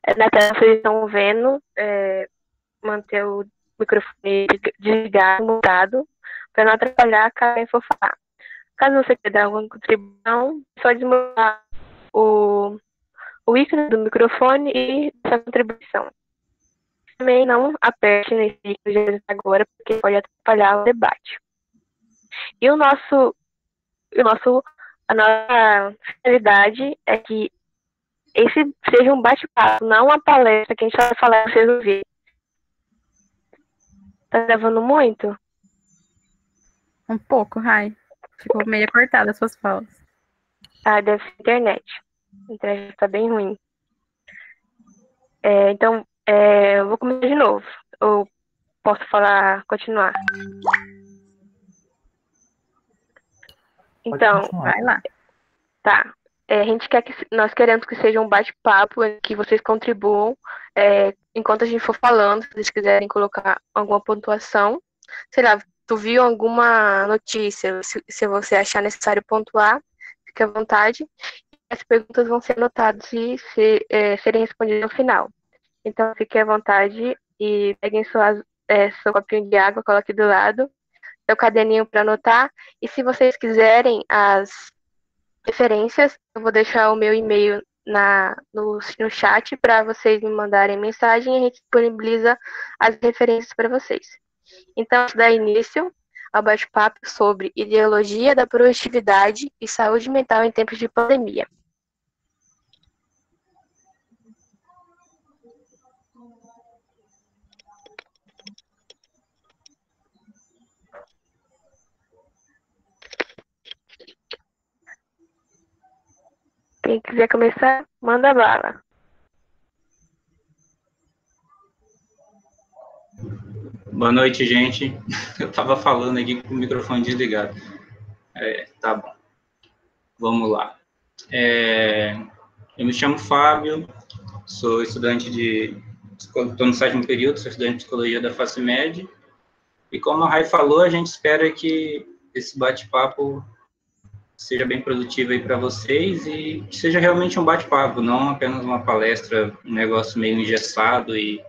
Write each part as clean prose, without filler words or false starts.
Na tela vocês estão vendo, manter o microfone desligado, mutado, para não atrapalhar caso alguém for falar. Caso você queira dar alguma contribuição, só desmutar o ícone do microfone e essa contribuição. Também não aperte nesse ícone agora, porque pode atrapalhar o debate. E a nossa finalidade é que esse seja um bate-papo, não uma palestra que a gente vai falar para vocês ouvirem. Tá gravando muito? Um pouco, Rai. Ficou meio cortada as suas falas. Deve ser internet. A internet tá bem ruim. Então, eu vou começar de novo. Ou posso continuar? Então, vai lá. Tá. Nós queremos que seja um bate-papo, que vocês contribuam. Enquanto a gente for falando, se vocês quiserem colocar alguma pontuação. Sei lá, tu viu alguma notícia, se você achar necessário pontuar, fique à vontade. As perguntas vão ser anotadas e serem respondidas no final. Então, fique à vontade e peguem seu copinho de água, coloque do lado, seu caderninho para anotar. E se vocês quiserem as referências, eu vou deixar o meu e-mail no chat para vocês me mandarem mensagem e a gente disponibiliza as referências para vocês. Então, dá início ao bate-papo sobre ideologia da produtividade e saúde mental em tempos de pandemia. Quem quiser começar, manda bala. Boa noite, gente. Eu estava falando aqui com o microfone desligado. Tá bom. Vamos lá. Eu me chamo Fábio, sou estudante estou no 7º período, sou estudante de psicologia da FACEMED. E como a Rai falou, a gente espera que esse bate-papo seja bem produtivo aí para vocês e que seja realmente um bate-papo, não apenas uma palestra, um negócio meio engessado e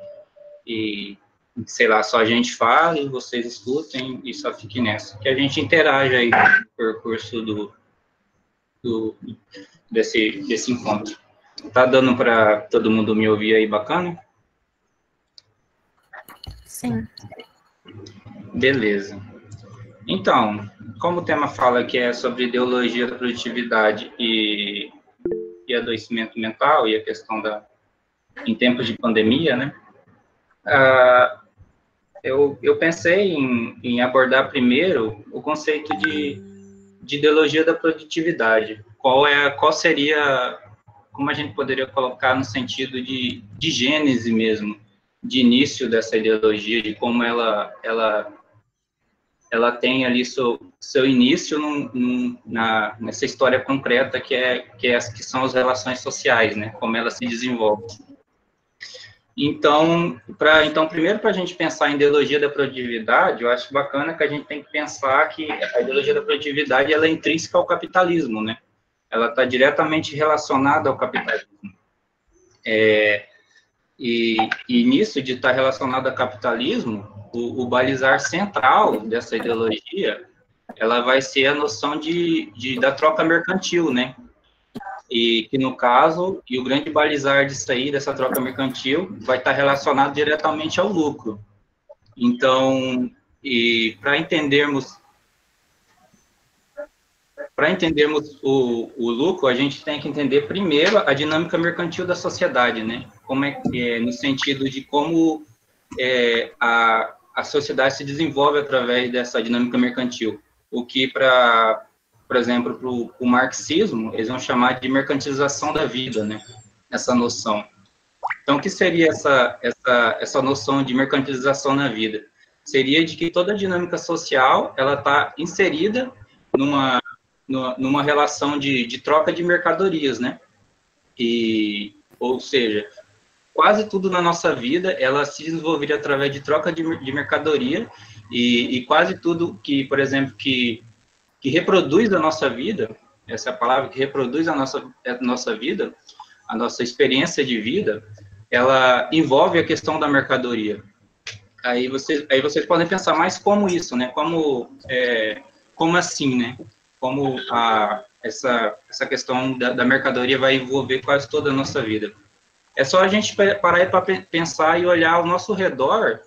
sei lá, só a gente fala e vocês escutem e só fiquem nessa. Que a gente interaja aí no percurso desse encontro. Tá dando para todo mundo me ouvir aí bacana? Sim. Beleza. Então, como o tema fala que é sobre ideologia da produtividade e adoecimento mental e a questão em tempos de pandemia, né? Eu pensei em abordar primeiro o conceito de ideologia da produtividade. Qual seria, como a gente poderia colocar no sentido de gênese mesmo, de início dessa ideologia, de como ela tem ali seu início nessa história concreta que são as relações sociais, né? Como ela se desenvolve. Então, primeiro, para a gente pensar em ideologia da produtividade, eu acho bacana que a gente tem que pensar que a ideologia da produtividade ela é intrínseca ao capitalismo, né? Ela está diretamente relacionada ao capitalismo. E nisso de estar relacionado ao capitalismo, o balizar central dessa ideologia, ela vai ser a noção da troca mercantil, né? E que, no caso, o grande balizar disso aí, dessa troca mercantil, vai estar relacionado diretamente ao lucro. Então, para entendermos o lucro, a gente tem que entender primeiro a dinâmica mercantil da sociedade, né? Como no sentido de como a sociedade se desenvolve através dessa dinâmica mercantil. O que, por exemplo, para o marxismo, eles vão chamar de mercantilização da vida, né? Essa noção. Então, o que seria essa noção de mercantilização na vida? Seria de que toda a dinâmica social, ela está inserida numa relação de troca de mercadorias, né? Ou seja, quase tudo na nossa vida, ela se desenvolveria através de troca de mercadoria e quase tudo que, por exemplo, que reproduz a nossa vida, essa é a palavra, que reproduz a nossa vida, a nossa experiência de vida, ela envolve a questão da mercadoria. Aí vocês podem pensar, mas como isso, né? Como assim, né? Como essa questão da mercadoria vai envolver quase toda a nossa vida. É só a gente parar para pensar e olhar ao nosso redor.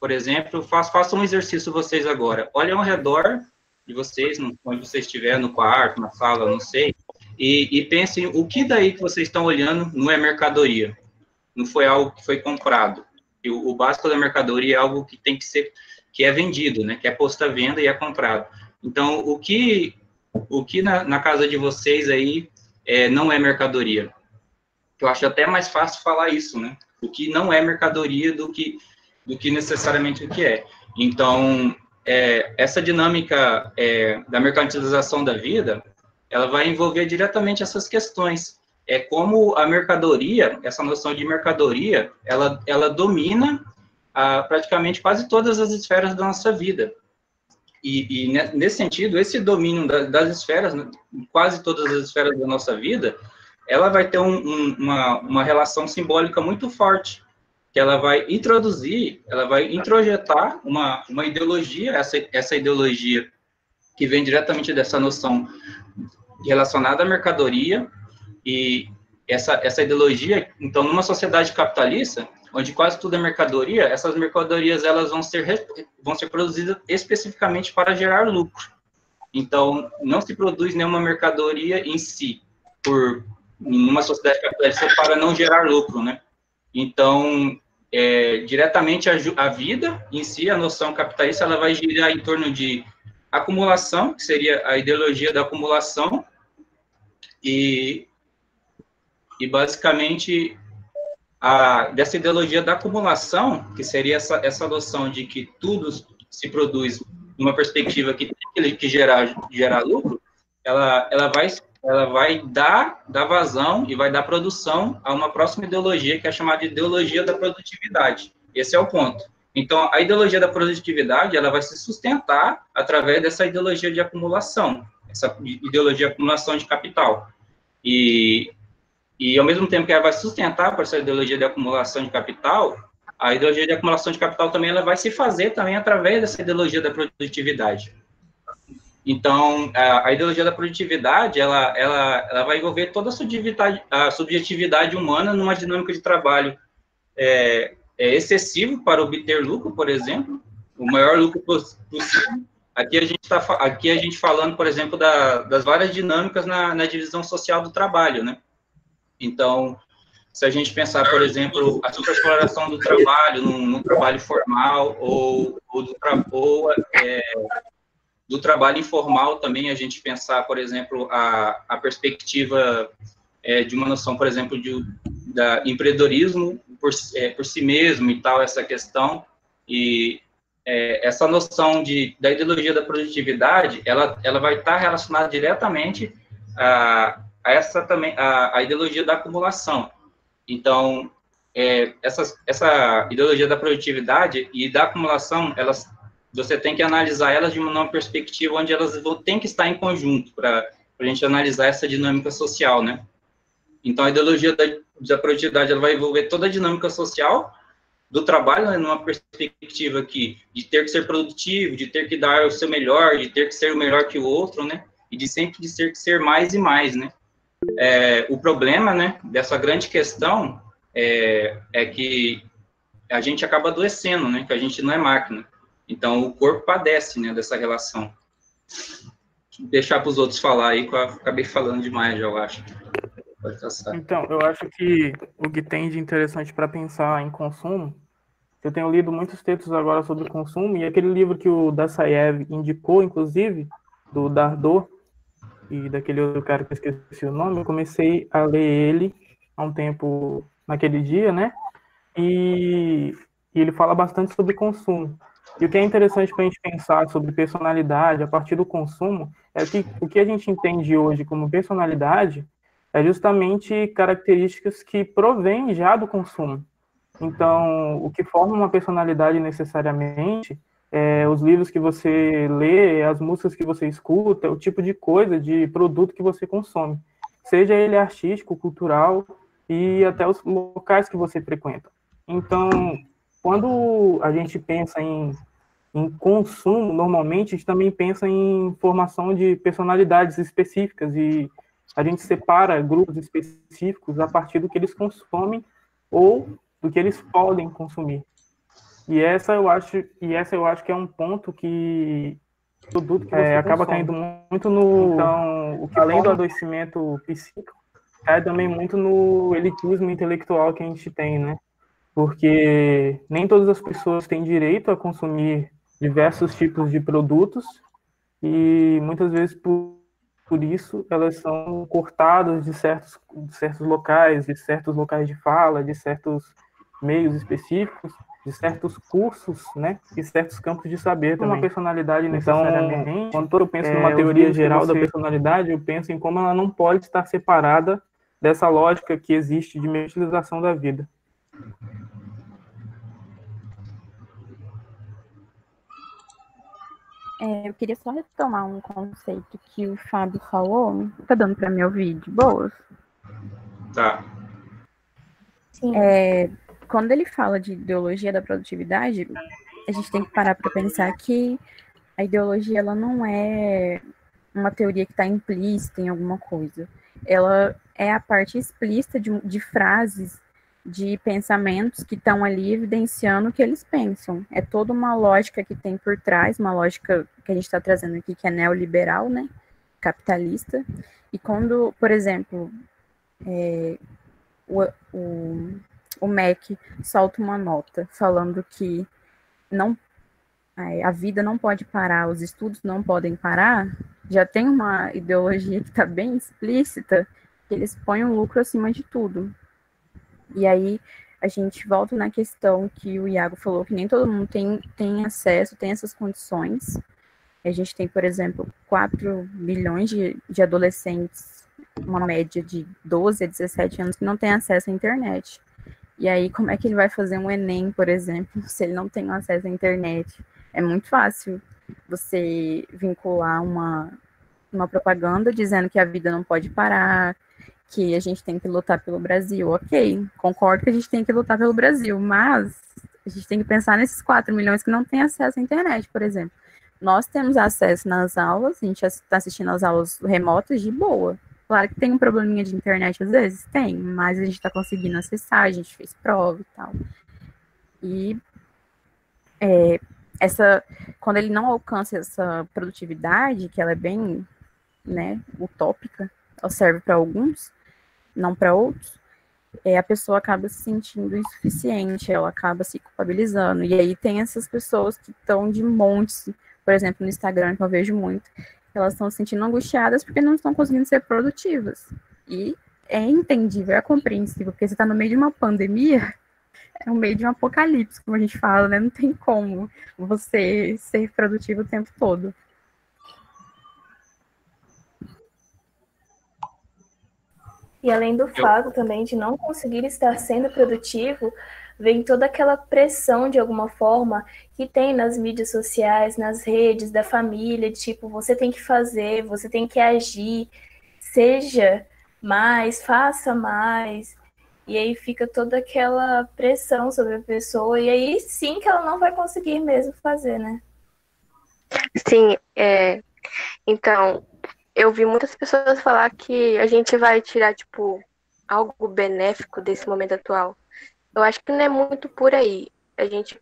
Por exemplo, façam um exercício vocês agora. Olhem ao redor de vocês, onde você estiver, no quarto, na sala, não sei, e pensem o que daí que vocês estão olhando não é mercadoria, não foi algo que foi comprado. E o básico da mercadoria é algo que tem que ser, que é vendido, né? Que é posto à venda e é comprado. Então, o que na casa de vocês aí não é mercadoria? Eu acho até mais fácil falar isso, né? O que não é mercadoria do que necessariamente o que é. Então, essa dinâmica da mercantilização da vida, ela vai envolver diretamente essas questões. É como a mercadoria, essa noção de mercadoria, ela domina praticamente quase todas as esferas da nossa vida. E nesse sentido, esse domínio das esferas, quase todas as esferas da nossa vida, ela vai ter uma relação simbólica muito forte, que ela vai introjetar uma ideologia, essa ideologia que vem diretamente dessa noção relacionada à mercadoria, e essa ideologia, então, numa sociedade capitalista, onde quase tudo é mercadoria, essas mercadorias elas vão ser produzidas especificamente para gerar lucro. Então, não se produz nenhuma mercadoria em si, numa sociedade capitalista, para não gerar lucro, né? Então, diretamente a vida em si, a noção capitalista, ela vai girar em torno de acumulação, que seria a ideologia da acumulação, e basicamente, dessa ideologia da acumulação, que seria essa noção de que tudo se produz numa perspectiva que tem que gerar lucro, ela vai dar vazão e vai dar produção a uma próxima ideologia, que é chamada de ideologia da produtividade. Esse é o ponto. Então, a ideologia da produtividade, ela vai se sustentar através dessa ideologia de acumulação, essa ideologia de acumulação de capital. E ao mesmo tempo que ela vai sustentar por essa ideologia de acumulação de capital, a ideologia de acumulação de capital também ela vai se fazer também através dessa ideologia da produtividade. Então, a ideologia da produtividade, ela vai envolver toda a subjetividade humana numa dinâmica de trabalho excessivo para obter lucro, por exemplo, o maior lucro possível. Aqui a gente falando, por exemplo, das várias dinâmicas na divisão social do trabalho, né? Então, se a gente pensar, por exemplo, a superexploração do trabalho no trabalho formal ou do trabalho informal também, a gente pensar, por exemplo, a perspectiva de uma noção, por exemplo, da empreendedorismo por si mesmo e tal, essa questão, e essa noção da ideologia da produtividade, ela vai estar relacionada diretamente a ideologia da acumulação. Então, essa ideologia da produtividade e da acumulação, você tem que analisar elas de uma perspectiva onde elas têm que estar em conjunto para a gente analisar essa dinâmica social, né? Então, a ideologia da produtividade ela vai envolver toda a dinâmica social do trabalho, né, numa perspectiva aqui de ter que ser produtivo, de ter que dar o seu melhor, de ter que ser o melhor que o outro, né? E de sempre ter que ser mais e mais, né? O problema, né, dessa grande questão é que a gente acaba adoecendo, né? Que a gente não é máquina. Então, o corpo padece, né, dessa relação. Vou deixar para os outros falar aí, que eu acabei falando demais, já, eu acho. Pode passar. Então, eu acho que o que tem de interessante para pensar em consumo, eu tenho lido muitos textos agora sobre consumo, e aquele livro que o Dassaev indicou, inclusive, do Dardot, e daquele outro cara que eu esqueci o nome, eu comecei a ler ele há um tempo, naquele dia, né? E ele fala bastante sobre consumo. E o que é interessante para a gente pensar sobre personalidade a partir do consumo é que o que a gente entende hoje como personalidade é justamente características que provêm já do consumo. Então, o que forma uma personalidade necessariamente é os livros que você lê, as músicas que você escuta, o tipo de coisa, de produto que você consome. Seja ele artístico, cultural, e até os locais que você frequenta. Então, quando a gente pensa em consumo, normalmente a gente também pensa em formação de personalidades específicas e a gente separa grupos específicos a partir do que eles consomem ou do que eles podem consumir. E essa eu acho que é um ponto que produto que você acaba caindo muito no, então, o que além do adoecimento psíquico, cai também muito no elitismo intelectual que a gente tem, né? Porque nem todas as pessoas têm direito a consumir diversos tipos de produtos e muitas vezes por isso elas são cortadas de certos locais de fala, de certos meios específicos, de certos cursos, né, e certos campos de saber também. Uma personalidade necessariamente. Então, quando eu penso numa teoria geral da personalidade, eu penso em como ela não pode estar separada dessa lógica que existe de utilização da vida. Eu queria só retomar um conceito que o Fábio falou. Tá dando para me ouvir de boas? Tá. Sim. Quando ele fala de ideologia da produtividade, a gente tem que parar para pensar que a ideologia ela não é uma teoria que está implícita em alguma coisa. Ela é a parte explícita de frases, de pensamentos que estão ali evidenciando o que eles pensam. É toda uma lógica que tem por trás, uma lógica que a gente está trazendo aqui, que é neoliberal, né? Capitalista. E quando, por exemplo, o MEC solta uma nota falando que a vida não pode parar, os estudos não podem parar, já tem uma ideologia que está bem explícita, que eles põem o lucro acima de tudo. E aí a gente volta na questão que o Iago falou, que nem todo mundo tem acesso, tem essas condições. A gente tem, por exemplo, 4 milhões de adolescentes, uma média de 12 a 17 anos, que não tem acesso à internet. E aí, como é que ele vai fazer um Enem, por exemplo, se ele não tem acesso à internet? É muito fácil você vincular uma propaganda dizendo que a vida não pode parar, que a gente tem que lutar pelo Brasil. Ok, concordo que a gente tem que lutar pelo Brasil, mas a gente tem que pensar nesses 4 milhões que não têm acesso à internet, por exemplo. Nós temos acesso nas aulas, a gente está assistindo às aulas remotas de boa. Claro que tem um probleminha de internet às vezes, tem, mas a gente está conseguindo acessar, a gente fez prova e tal. E quando ele não alcança essa produtividade, que ela é bem, né, utópica, ela serve para alguns, não para outros, a pessoa acaba se sentindo insuficiente, ela acaba se culpabilizando. E aí tem essas pessoas que estão de montes, por exemplo, no Instagram, que eu vejo muito, elas estão se sentindo angustiadas porque não estão conseguindo ser produtivas. E é entendível, é compreensível, porque você está no meio de uma pandemia, é no meio de um apocalipse, como a gente fala, né? Não tem como você ser produtivo o tempo todo. E além do fato também de não conseguir estar sendo produtivo, vem toda aquela pressão, de alguma forma, que tem nas mídias sociais, nas redes, da família, tipo, você tem que fazer, você tem que agir, seja mais, faça mais. E aí fica toda aquela pressão sobre a pessoa, e aí sim que ela não vai conseguir mesmo fazer, né? Sim, então, eu vi muitas pessoas falar que a gente vai tirar, tipo, algo benéfico desse momento atual. Eu acho que não é muito por aí. A gente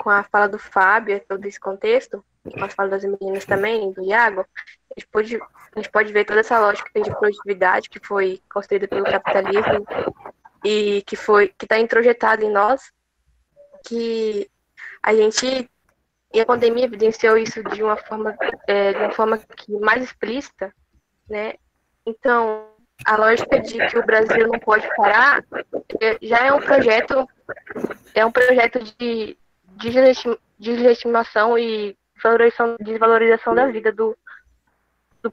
com a fala do Fábio, todo esse contexto, com a fala das meninas também, do Iago, a gente pode ver toda essa lógica de produtividade que foi construída pelo capitalismo e que está introjetada em nós, que a gente, e a pandemia evidenciou isso de uma forma que mais explícita, né? Então, a lógica de que o Brasil não pode parar já é um projeto de deslegitimação e desvalorização da vida do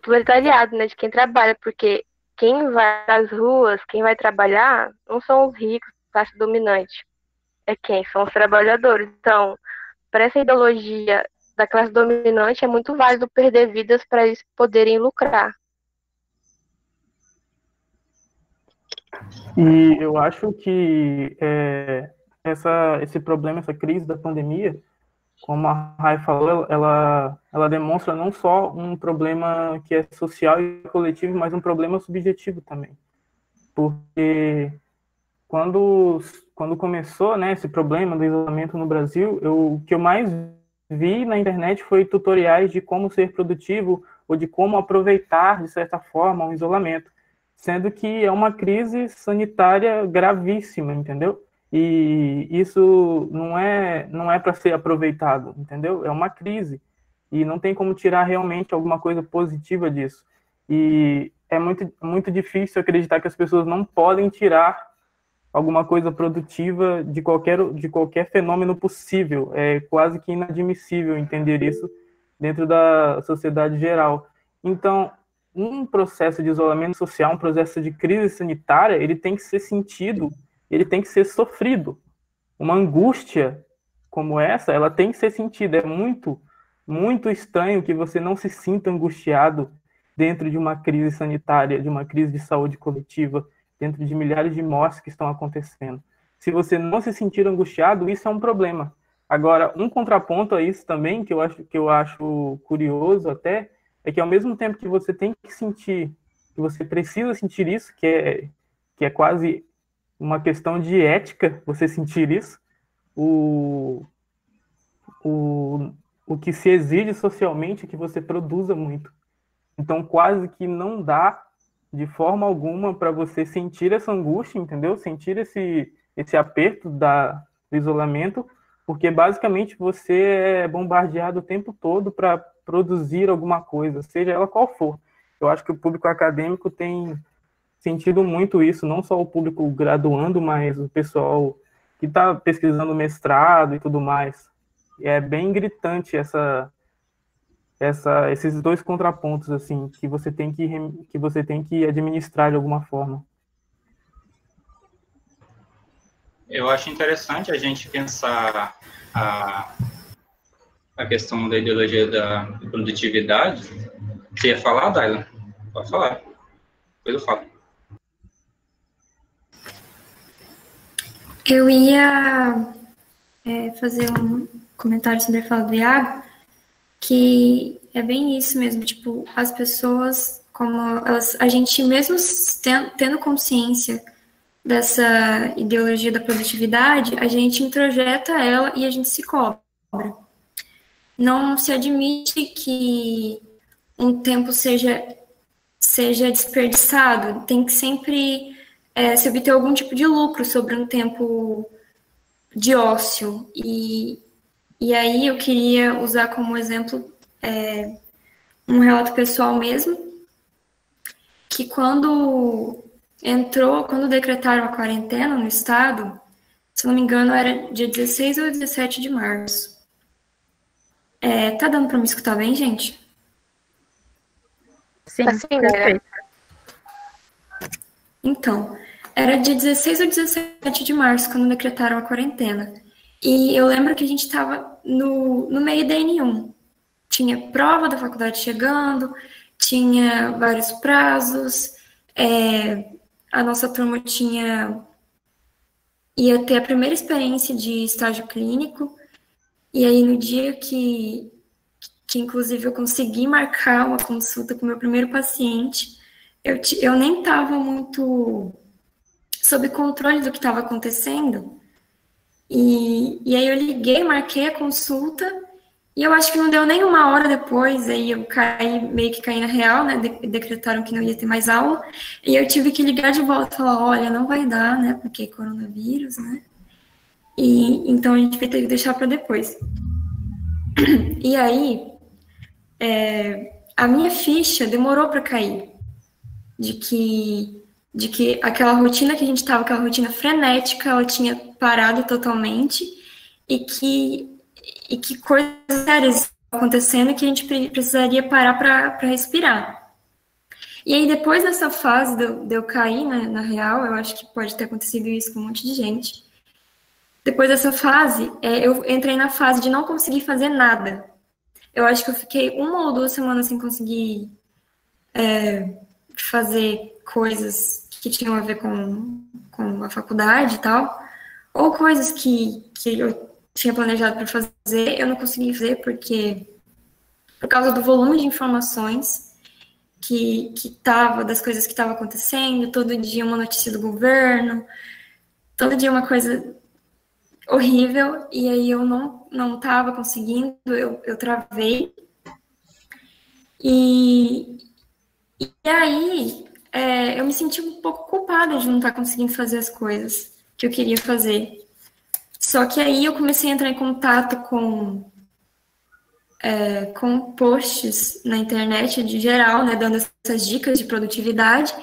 proletariado, né, de quem trabalha, porque quem vai às ruas, quem vai trabalhar, não são os ricos, classe dominante, é quem? São os trabalhadores. Então, para essa ideologia da classe dominante, é muito válido perder vidas para eles poderem lucrar. E eu acho que esse problema, essa crise da pandemia, como a Rai falou, ela demonstra não só um problema que é social e coletivo, mas um problema subjetivo também. Porque quando começou, né, esse problema do isolamento no Brasil, o que eu mais vi na internet foi tutoriais de como ser produtivo ou de como aproveitar, de certa forma, o isolamento, sendo que é uma crise sanitária gravíssima, entendeu? E isso não é para ser aproveitado, entendeu? É uma crise e não tem como tirar realmente alguma coisa positiva disso. E é muito difícil acreditar que as pessoas não podem tirar alguma coisa produtiva de qualquer fenômeno possível. É quase que inadmissível entender isso dentro da sociedade geral. Então, um processo de isolamento social, um processo de crise sanitária, ele tem que ser sentido, ele tem que ser sofrido. Uma angústia como essa, ela tem que ser sentida. É muito, muito estranho que você não se sinta angustiado dentro de uma crise sanitária, de uma crise de saúde coletiva, dentro de milhares de mortes que estão acontecendo. Se você não se sentir angustiado, isso é um problema. Agora, um contraponto a isso também, que eu acho curioso até, é que ao mesmo tempo que você tem que sentir, que você precisa sentir isso, que é quase uma questão de ética, você sentir isso, o que se exige socialmente é que você produza muito. Então, quase que não dá de forma alguma para você sentir essa angústia, entendeu? Sentir esse aperto do isolamento, porque basicamente você é bombardeado o tempo todo para produzir alguma coisa, seja ela qual for. Eu acho que o público acadêmico tem sentido muito isso, não só o público graduando, mas o pessoal que está pesquisando mestrado e tudo mais. É bem gritante esses dois contrapontos assim que você tem que administrar de alguma forma. Eu acho interessante a gente pensar a questão da ideologia da produtividade. Você ia falar, Dayla? Pode falar. Depois eu falo. Eu ia fazer um comentário sobre a fala do Iago, que é bem isso mesmo, tipo, as pessoas, a gente mesmo tendo consciência dessa ideologia da produtividade, a gente introjeta ela e a gente se cobra. Não se admite que um tempo seja desperdiçado, tem que sempre se obter algum tipo de lucro sobre um tempo de ócio. E aí eu queria usar como exemplo um relato pessoal mesmo, que quando decretaram a quarentena no estado, se não me engano era dia 16 ou 17 de março. Tá dando para me escutar bem, gente? Sim, assim, né? Então, era dia 16 ou 17 de março quando decretaram a quarentena. E eu lembro que a gente estava no meio da N1. Tinha prova da faculdade chegando, tinha vários prazos, a nossa turma ia ter a primeira experiência de estágio clínico, e aí no dia que inclusive eu consegui marcar uma consulta com o meu primeiro paciente, eu nem estava muito sob controle do que estava acontecendo, e aí eu liguei, marquei a consulta, e eu acho que não deu nem uma hora depois, aí eu meio que caí na real, né, decretaram que não ia ter mais aula, e eu tive que ligar de volta e falar, olha, não vai dar, né, porque coronavírus, né, e então a gente vai ter que deixar para depois. E aí, a minha ficha demorou para cair, de que aquela rotina que a gente estava, aquela rotina frenética, ela tinha parado totalmente, e que coisas sérias estavam acontecendo e que a gente precisaria parar para respirar. E aí, depois dessa fase de eu cair, né, na real, eu acho que pode ter acontecido isso com um monte de gente. Depois dessa fase, eu entrei na fase de não conseguir fazer nada. Eu acho que eu fiquei 1 ou 2 semanas sem conseguir fazer coisas que tinham a ver com a faculdade e tal, ou coisas que eu tinha planejado para fazer, eu não consegui fazer por causa do volume de informações que tava, das coisas que estavam acontecendo, todo dia uma notícia do governo, todo dia uma coisa horrível, e aí eu não estava conseguindo, eu travei. E aí eu me senti um pouco culpada de não estar conseguindo fazer as coisas que eu queria fazer. Só que aí eu comecei a entrar em contato com posts na internet de geral, né, dando essas dicas de produtividade,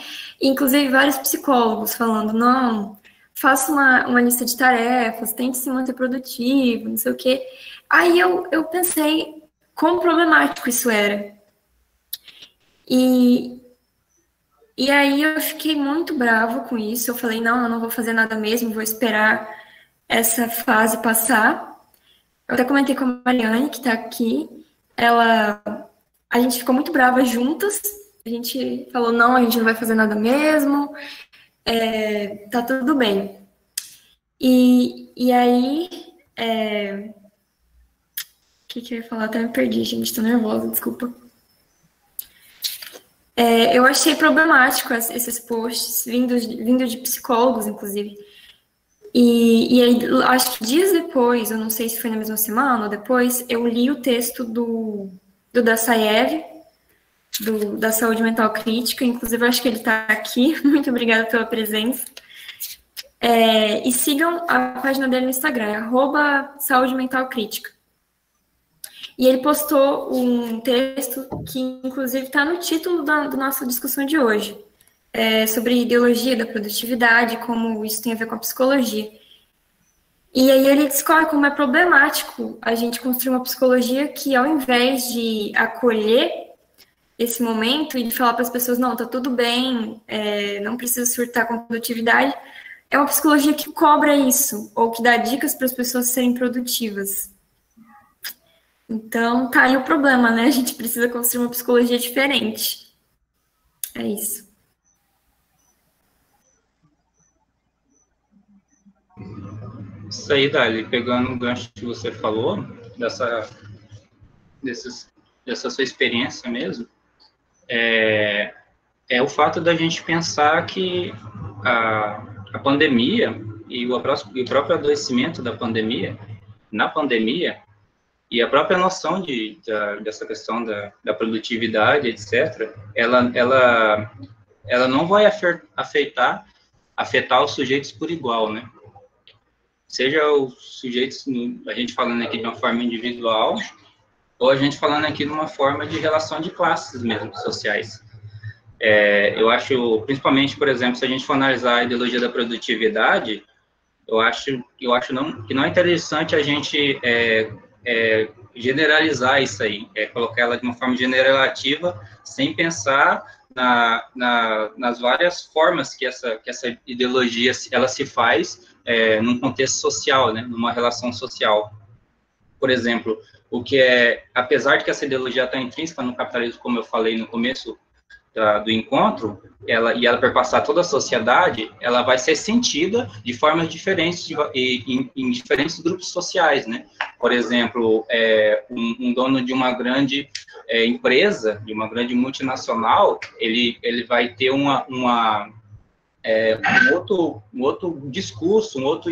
e inclusive vários psicólogos falando, não, faça uma lista de tarefas, tente se manter produtivo, não sei o quê. Aí eu pensei quão problemático isso era. E aí eu fiquei muito brava com isso, eu falei, não, eu não vou fazer nada mesmo, vou esperar essa fase passar. Eu até comentei com a Mariane, que está aqui, a gente ficou muito brava juntas, a gente falou, não, a gente não vai fazer nada mesmo, tá tudo bem. E aí, o que eu ia falar? Até me perdi, gente, tô nervosa, desculpa. Eu achei problemático esses posts, vindo de psicólogos, inclusive. E aí, acho que dias depois, eu não sei se foi na mesma semana ou depois, eu li o texto do Dassaev, da saúde mental crítica, inclusive eu acho que ele está aqui, muito obrigada pela presença. E sigam a página dele no Instagram, @saudementalcrítica. E ele postou um texto que, inclusive, está no título da nossa discussão de hoje, sobre ideologia da produtividade, como isso tem a ver com a psicologia. E aí ele discorre como é problemático a gente construir uma psicologia que, ao invés de acolher esse momento e de falar para as pessoas, não, tá tudo bem, não precisa surtar com produtividade, é uma psicologia que cobra isso, ou que dá dicas para as pessoas serem produtivas. Então, tá aí o problema, né? A gente precisa construir uma psicologia diferente. É isso. Isso aí, Dali, pegando o gancho que você falou, dessa sua experiência mesmo, é o fato da gente pensar que a pandemia e o próprio adoecimento da pandemia, na pandemia, e a própria noção dessa questão da produtividade, etc., ela não vai afetar os sujeitos por igual, né? Seja os sujeitos, a gente falando aqui de uma forma individual, ou a gente falando aqui de uma forma de relação de classes mesmo, sociais. Eu acho, principalmente, por exemplo, se a gente for analisar a ideologia da produtividade, eu acho que não é interessante a gente generalizar isso aí, colocar ela de uma forma generalizativa, sem pensar nas várias formas que essa ideologia ela se faz num contexto social, né, numa relação social. Por exemplo, apesar de que essa ideologia está intrínseca no capitalismo, como eu falei no começo do encontro, ela perpassar toda a sociedade, ela vai ser sentida de formas diferentes em diferentes grupos sociais, né? Por exemplo, um dono de uma grande empresa, de uma grande multinacional, ele vai ter um outro discurso, um outro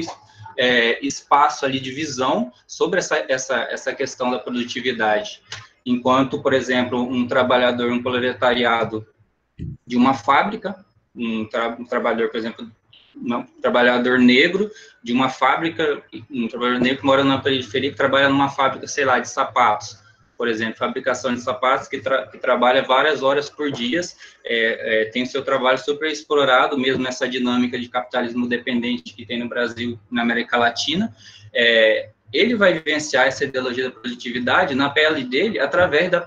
espaço ali de visão sobre essa questão da produtividade. Enquanto, por exemplo, um trabalhador, um proletariado de uma fábrica, um trabalhador, por exemplo, um trabalhador negro de uma fábrica, um trabalhador negro que mora na periferia, que trabalha numa fábrica, sei lá, de sapatos, por exemplo, fabricação de sapatos, que trabalha várias horas por dia, tem seu trabalho super explorado, mesmo nessa dinâmica de capitalismo dependente que tem no Brasil, na América Latina, ele vai vivenciar essa ideologia da produtividade na pele dele através da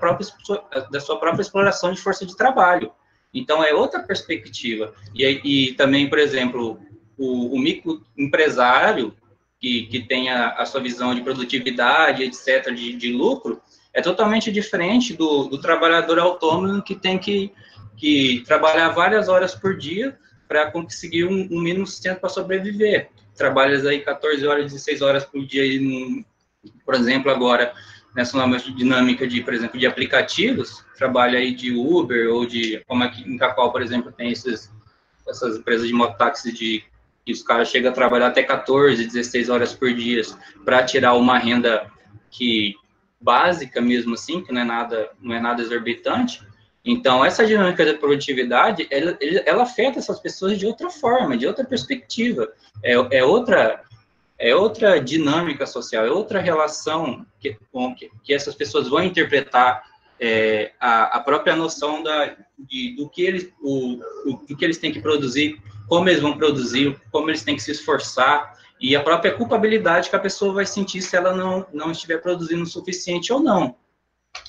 sua própria exploração de força de trabalho. Então, é outra perspectiva. E também, por exemplo, o microempresário, que tem a sua visão de produtividade, etc., de lucro, é totalmente diferente do trabalhador autônomo que tem que trabalhar várias horas por dia, para conseguir um mínimo sustento para sobreviver. Trabalhas aí 14 horas, 16 horas por dia, aí por exemplo, agora, nessa nova dinâmica de, por exemplo, de aplicativos, trabalha aí de Uber ou de, como aqui em Cacau, por exemplo, tem essas empresas de mototáxi que os caras chegam a trabalhar até 14, 16 horas por dia para tirar uma renda que básica mesmo assim, que não é nada exorbitante. Então, essa dinâmica da produtividade, ela afeta essas pessoas de outra forma, de outra perspectiva. É outra dinâmica social, é outra relação que essas pessoas vão interpretar a própria noção do que eles têm que produzir, como eles vão produzir, como eles têm que se esforçar, e a própria culpabilidade que a pessoa vai sentir se ela não estiver produzindo o suficiente ou não.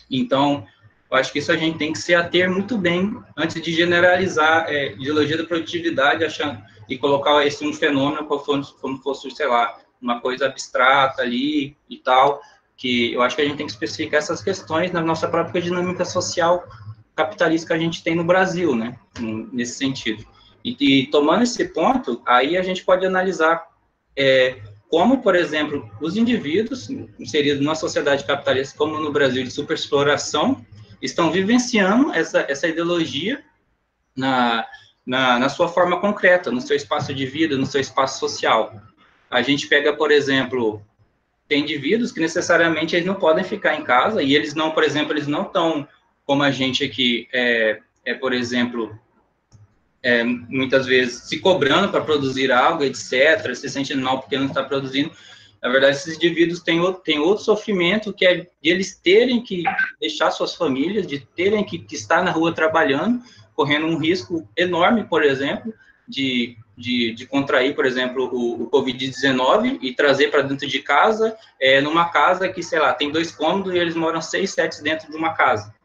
Então, eu acho que isso a gente tem que se ater muito bem antes de generalizar ideologia da produtividade, achando e colocar esse um fenômeno como fosse, sei lá, uma coisa abstrata ali e tal, que eu acho que a gente tem que especificar essas questões na nossa própria dinâmica social capitalista que a gente tem no Brasil, né, nesse sentido. E tomando esse ponto, aí a gente pode analisar como, por exemplo, os indivíduos inseridos numa sociedade capitalista, como no Brasil, de superexploração, estão vivenciando essa ideologia na sua forma concreta, no seu espaço de vida, no seu espaço social. A gente pega, por exemplo, tem indivíduos que necessariamente eles não podem ficar em casa, e eles não, por exemplo, eles não estão como a gente aqui, por exemplo, muitas vezes se cobrando para produzir algo, etc., se sentindo mal porque não está produzindo. Na verdade, esses indivíduos têm outro sofrimento, que é de eles terem que deixar suas famílias, de terem que estar na rua trabalhando, correndo um risco enorme, por exemplo, de contrair, por exemplo, o Covid-19 e trazer para dentro de casa, numa casa que, sei lá, tem 2 cômodos e eles moram 6, 7 dentro de uma casa,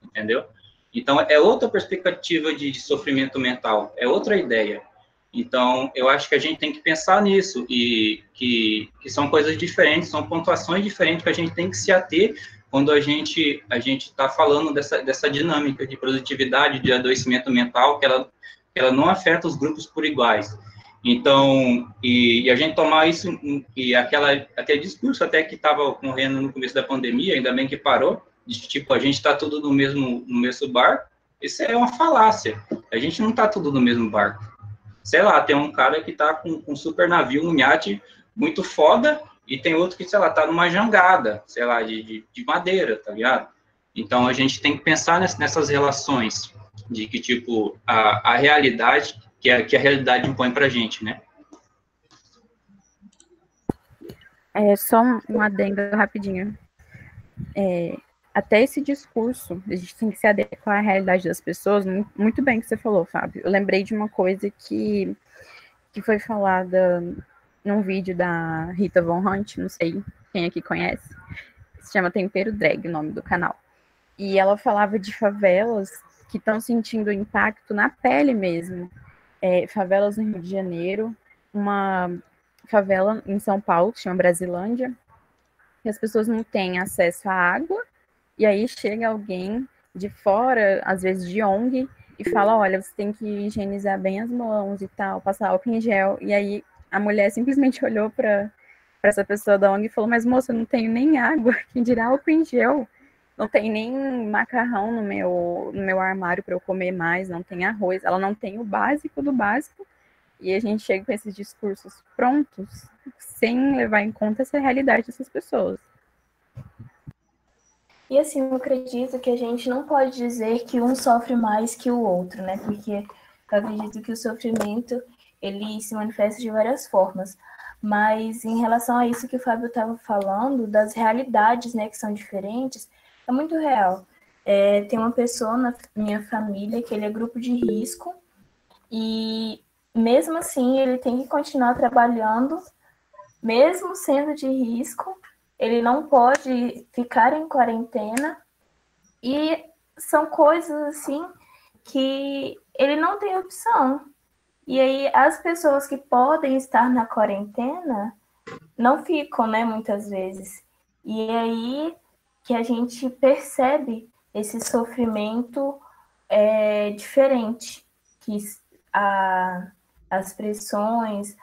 entendeu? Então, é outra perspectiva de sofrimento mental, é outra ideia. Então, eu acho que a gente tem que pensar nisso, e que são coisas diferentes, são pontuações diferentes que a gente tem que se ater quando a gente está falando dessa dinâmica de produtividade, de adoecimento mental, que ela não afeta os grupos por iguais. Então, e a gente tomar isso, e aquele discurso até que estava ocorrendo no começo da pandemia, ainda bem que parou, de tipo, a gente está tudo no mesmo barco, isso é uma falácia. A gente não está tudo no mesmo barco. Sei lá, tem um cara que está com um super navio, um iate muito foda, e tem outro que, sei lá, está numa jangada, sei lá, de madeira, tá ligado? Então, a gente tem que pensar nessas relações, de que, tipo, a realidade, que a realidade impõe pra gente, né? Só um adendo rapidinho. Até esse discurso, a gente tem que se adequar à realidade das pessoas, muito bem que você falou, Fábio. Eu lembrei de uma coisa que foi falada num vídeo da Rita Von Hunt, não sei quem aqui conhece, se chama Tempero Drag, o nome do canal. E ela falava de favelas que estão sentindo impacto na pele mesmo. Favelas no Rio de Janeiro, uma favela em São Paulo, que chama Brasilândia, que as pessoas não têm acesso à água, e aí chega alguém de fora, às vezes de ONG, e fala, olha, você tem que higienizar bem as mãos e tal, passar álcool em gel. E aí a mulher simplesmente olhou para essa pessoa da ONG e falou, mas moça, eu não tenho nem água, quem dirá álcool em gel? Não tem nem macarrão no meu armário para eu comer mais, não tem arroz, ela não tem o básico do básico, e a gente chega com esses discursos prontos, sem levar em conta essa realidade dessas pessoas. E assim, eu acredito que a gente não pode dizer que um sofre mais que o outro, né? Porque eu acredito que o sofrimento, ele se manifesta de várias formas. Mas em relação a isso que o Fábio estava falando, das realidades, né, que são diferentes, é muito real. Tem uma pessoa na minha família que ele é grupo de risco e mesmo assim ele tem que continuar trabalhando, mesmo sendo de risco, ele não pode ficar em quarentena, e são coisas assim que ele não tem opção. E aí as pessoas que podem estar na quarentena não ficam, né, muitas vezes. E aí que a gente percebe esse sofrimento diferente, que as pressões,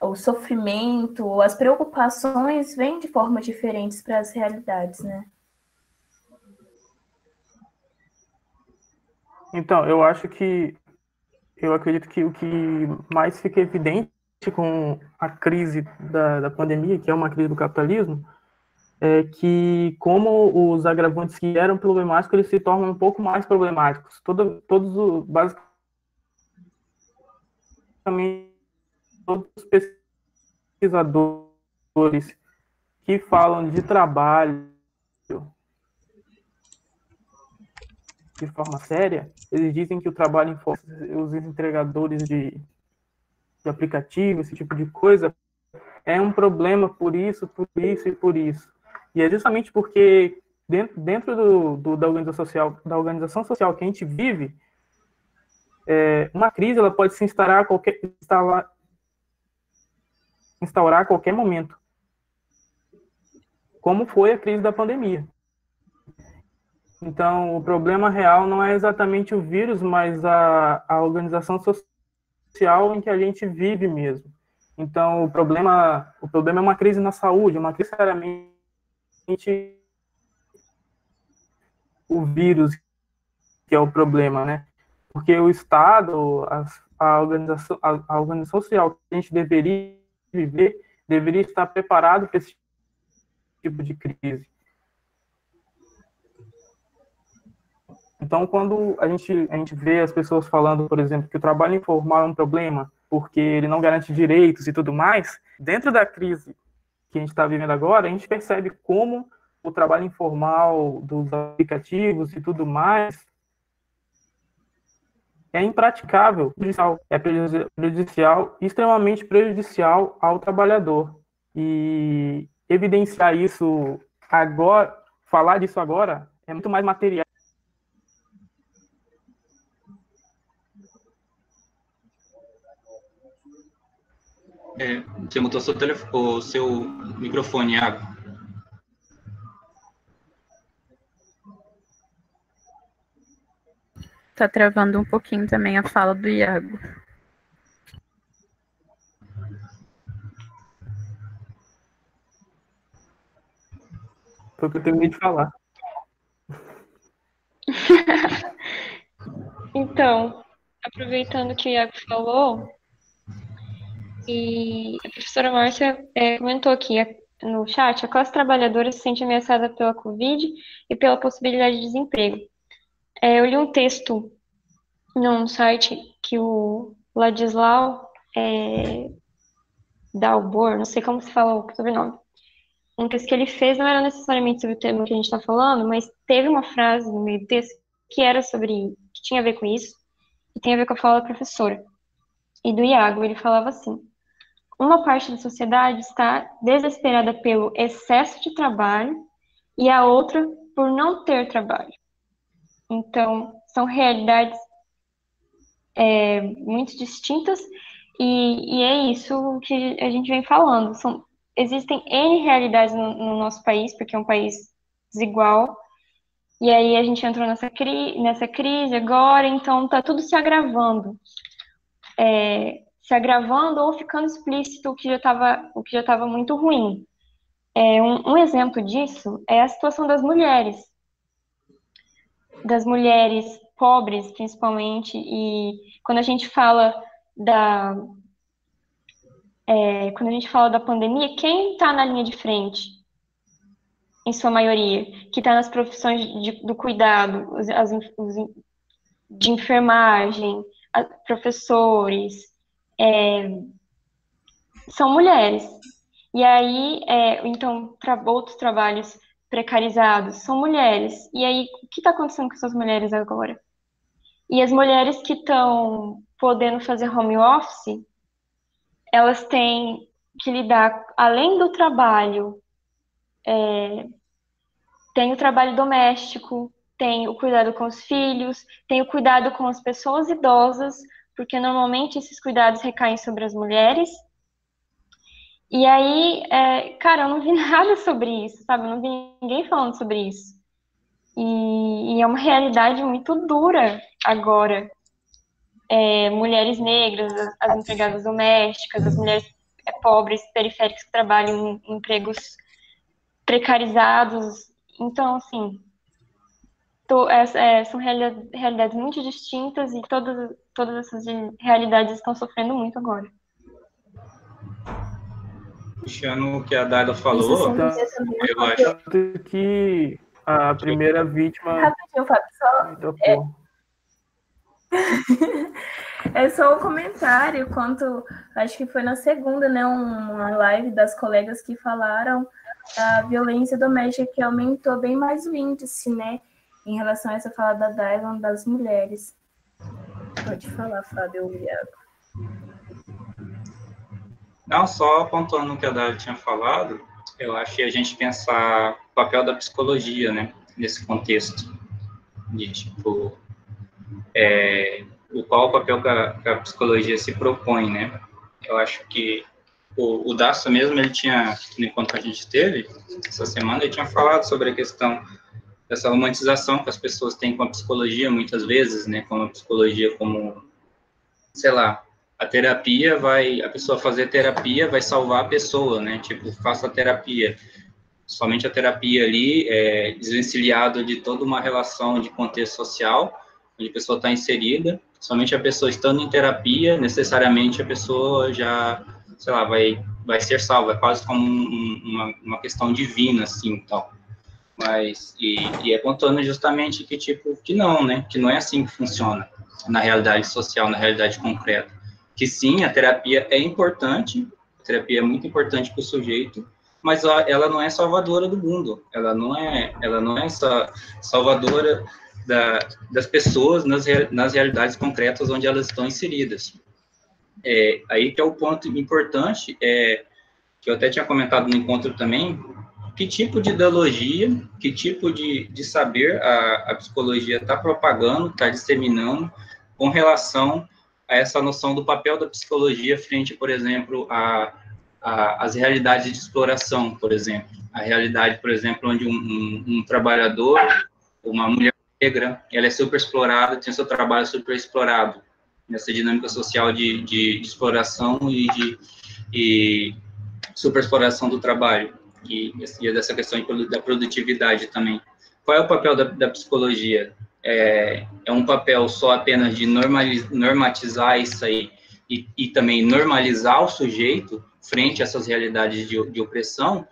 o sofrimento, as preocupações vêm de formas diferentes para as realidades, né? Então, eu acredito que o que mais fica evidente com a crise da pandemia, que é uma crise do capitalismo, é que como os agravantes que eram problemáticos, eles se tornam um pouco mais problemáticos. Basicamente, todos os pesquisadores que falam de trabalho de forma séria, eles dizem que o trabalho os entregadores de aplicativo, esse tipo de coisa, é um problema por isso e por isso. E é justamente porque dentro da organização social que a gente vive, uma crise ela pode se instaurar a qualquer momento, como foi a crise da pandemia. Então, o problema real não é exatamente o vírus, mas a organização social em que a gente vive mesmo. Então, o problema é uma crise na saúde, uma crise necessariamente o vírus que é o problema, né? Porque o Estado, a organização social que a gente deveria viver, deveria estar preparado para esse tipo de crise. Então, quando a gente vê as pessoas falando, por exemplo, que o trabalho informal é um problema, porque ele não garante direitos e tudo mais, dentro da crise que a gente está vivendo agora, a gente percebe como o trabalho informal dos aplicativos e tudo mais é impraticável, é prejudicial, extremamente prejudicial ao trabalhador. E evidenciar isso agora, falar disso agora, é muito mais material. Você mutou o seu microfone, Iago. Tá travando um pouquinho também a fala do Iago. Foi o que eu terminei de falar. Então, aproveitando que o Iago falou, e a professora Márcia comentou aqui no chat, a classe trabalhadora se sente ameaçada pela Covid e pela possibilidade de desemprego. Eu li um texto num site que o Ladislau Dalbor, não sei como se fala o sobrenome, um texto que ele fez não era necessariamente sobre o tema que a gente está falando, mas teve uma frase no meio do texto que era que tinha a ver com isso, e tem a ver com a fala da professora. E do Iago, ele falava assim: uma parte da sociedade está desesperada pelo excesso de trabalho e a outra por não ter trabalho. Então, são realidades muito distintas e é isso que a gente vem falando. Existem N realidades no nosso país, porque é um país desigual, e aí a gente entrou nessa crise agora, então está tudo se agravando. Se agravando ou ficando explícito o que já estava muito ruim. Um exemplo disso é a situação das mulheres pobres, principalmente, e quando a gente fala da pandemia, quem está na linha de frente, em sua maioria, que está nas profissões do cuidado, de enfermagem, professores, são mulheres. E aí, então, para outros trabalhos precarizados, são mulheres. E aí, o que está acontecendo com essas mulheres agora? E as mulheres que estão podendo fazer home office, elas têm que lidar, além do trabalho, tem o trabalho doméstico, tem o cuidado com os filhos, tem o cuidado com as pessoas idosas, porque normalmente esses cuidados recaem sobre as mulheres. E aí, cara, eu não vi nada sobre isso, sabe? Eu não vi ninguém falando sobre isso. E é uma realidade muito dura agora. mulheres negras, as empregadas domésticas, as mulheres pobres, periféricas que trabalham em empregos precarizados. Então, assim, são realidades muito distintas e todas essas realidades estão sofrendo muito agora. Puxando o que a Dada falou, eu acho que a primeira vítima... Rapidinho, Fábio, é só um comentário, acho que foi na segunda, né, uma live das colegas que falaram da violência doméstica que aumentou bem mais o índice, né, em relação a essa fala da Dylan das mulheres. Pode falar, Fábio ou Iago. Não, só apontando o que a Dada tinha falado, eu acho que a gente pensar o papel da psicologia, né, nesse contexto, de tipo, qual o papel que a psicologia se propõe, né? Eu acho que o Daço mesmo, ele tinha, no encontro que a gente teve, essa semana, ele tinha falado sobre a questão dessa romantização que as pessoas têm com a psicologia, muitas vezes, né, com a psicologia como, sei lá, a pessoa fazer terapia vai salvar a pessoa, né, tipo, faça a terapia. Somente a terapia ali é desvencilhado de toda uma relação de contexto social, onde a pessoa está inserida, somente a pessoa estando em terapia, necessariamente a pessoa já, sei lá, vai ser salva, é quase como uma questão divina, assim, tal. Mas, e apontando justamente que, tipo, que não, né, que não é assim que funciona na realidade social, na realidade concreta. Que sim, a terapia é importante, a terapia é muito importante para o sujeito, mas ela não é salvadora do mundo, ela não é salvadora das pessoas nas realidades concretas onde elas estão inseridas. Aí que é o ponto importante, que eu até tinha comentado no encontro também, que tipo de ideologia, que tipo de saber a psicologia está propagando, está disseminando com relação a essa noção do papel da psicologia frente, por exemplo, às realidades de exploração, por exemplo. A realidade, por exemplo, onde um trabalhador, uma mulher negra, ela é super explorada, tem seu trabalho super explorado, nessa dinâmica social de exploração e superexploração do trabalho, e dessa questão da produtividade também. Qual é o papel da psicologia? É um papel só apenas de normatizar isso aí e também normalizar o sujeito frente a essas realidades de opressão,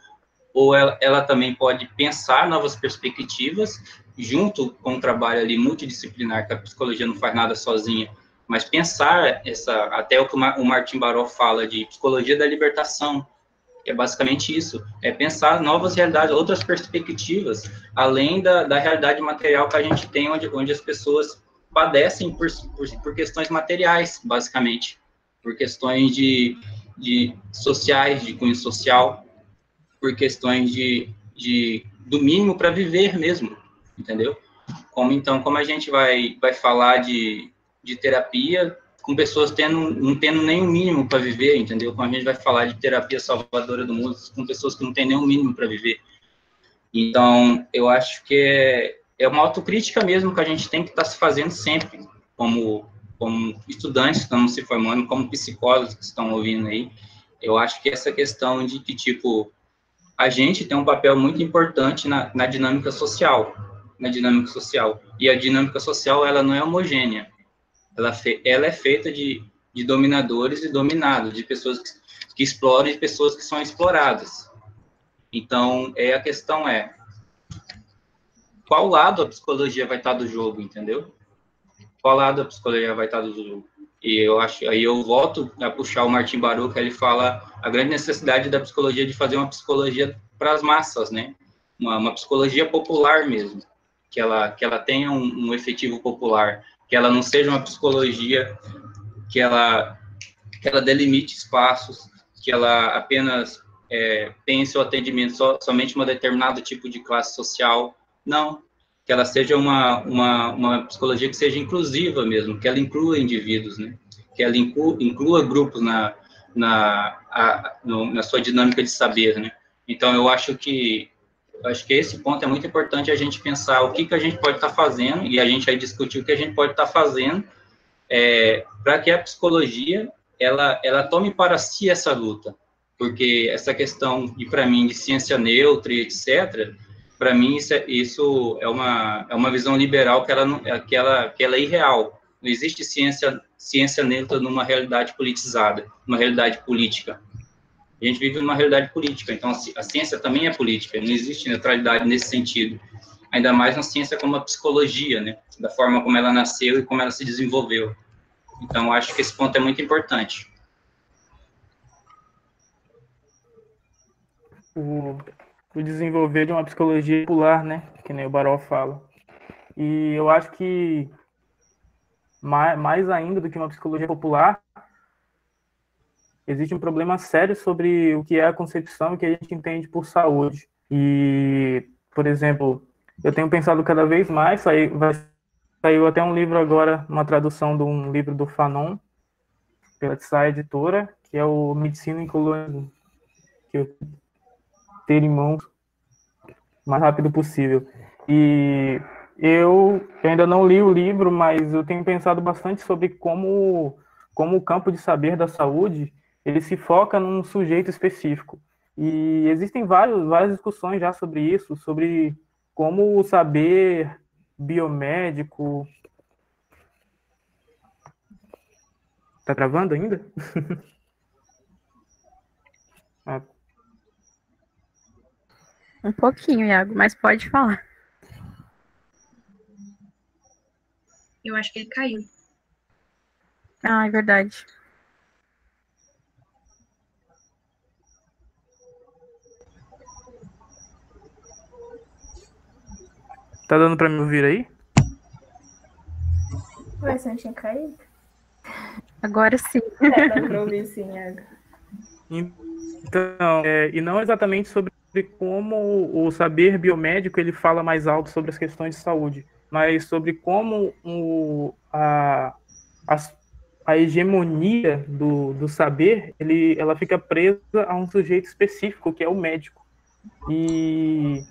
ou ela também pode pensar novas perspectivas junto com um trabalho ali multidisciplinar, que a psicologia não faz nada sozinha, mas pensar até o que o Martin Baró fala de psicologia da libertação, que é basicamente isso, é pensar novas realidades, outras perspectivas, além da realidade material que a gente tem, onde as pessoas padecem por questões materiais, basicamente, por questões de sociais, de cunho social, por questões do mínimo para viver mesmo, entendeu? Como a gente vai falar de terapia com pessoas não tendo nem o mínimo para viver, entendeu? Como a gente vai falar de terapia salvadora do mundo com pessoas que não têm nem o mínimo para viver. Então, eu acho que é uma autocrítica mesmo que a gente tem que estar se fazendo sempre, como estudantes que estão se formando, como psicólogos que estão ouvindo aí. Eu acho que essa questão de que, tipo, a gente tem um papel muito importante na dinâmica social, e a dinâmica social, ela não é homogênea, ela é feita de dominadores e dominados, de pessoas que exploram e de pessoas que são exploradas. Então, a questão é, qual lado a psicologia vai estar do jogo, entendeu? Qual lado a psicologia vai estar do jogo? E aí eu volto a puxar o Martin Baró, que ele fala a grande necessidade da psicologia de fazer uma psicologia para as massas, né? Uma psicologia popular mesmo, que ela tenha um efetivo popular, que ela não seja uma psicologia que ela delimite espaços, que ela apenas pense o atendimento somente uma determinado tipo de classe social. Não, que ela seja uma psicologia que seja inclusiva mesmo, que ela inclua indivíduos, né? Que ela inclua grupos na sua dinâmica de saber, né? Então, eu acho que esse ponto é muito importante, a gente pensar o que a gente pode estar fazendo, e a gente aí discutir o que a gente pode estar fazendo para que a psicologia ela tome para si essa luta, porque essa questão, e para mim, de ciência neutra e etc., para mim isso é uma visão liberal que ela é irreal. Não existe ciência neutra numa realidade politizada, numa realidade política. A gente vive numa realidade política, então a ciência também é política, não existe neutralidade nesse sentido. Ainda mais na ciência como a psicologia, né? Da forma como ela nasceu e como ela se desenvolveu. Então, acho que esse ponto é muito importante. O desenvolver de uma psicologia popular, né? Que nem o Baró fala. E eu acho que mais ainda do que uma psicologia popular, existe um problema sério sobre o que é a concepção que a gente entende por saúde. E, por exemplo, eu tenho pensado cada vez mais, saiu até um livro agora, uma tradução de um livro do Fanon, pela Tsai Editora, que é o Medicina em Colonialismo, que eu ter em mãos o mais rápido possível. E eu ainda não li o livro, mas eu tenho pensado bastante sobre como o campo de saber da saúde, ele se foca num sujeito específico. E existem várias discussões já sobre isso, sobre como o saber biomédico... Tá travando ainda? Um pouquinho, Iago, mas pode falar. Eu acho que ele caiu. Ah, é verdade. Tá dando pra me ouvir aí? Ué, você não tinha caído? Agora sim. Dá pra ouvir sim, Iago. Então, e não exatamente sobre como o saber biomédico ele fala mais alto sobre as questões de saúde, mas sobre como a hegemonia do saber ela fica presa a um sujeito específico, que é o médico. E,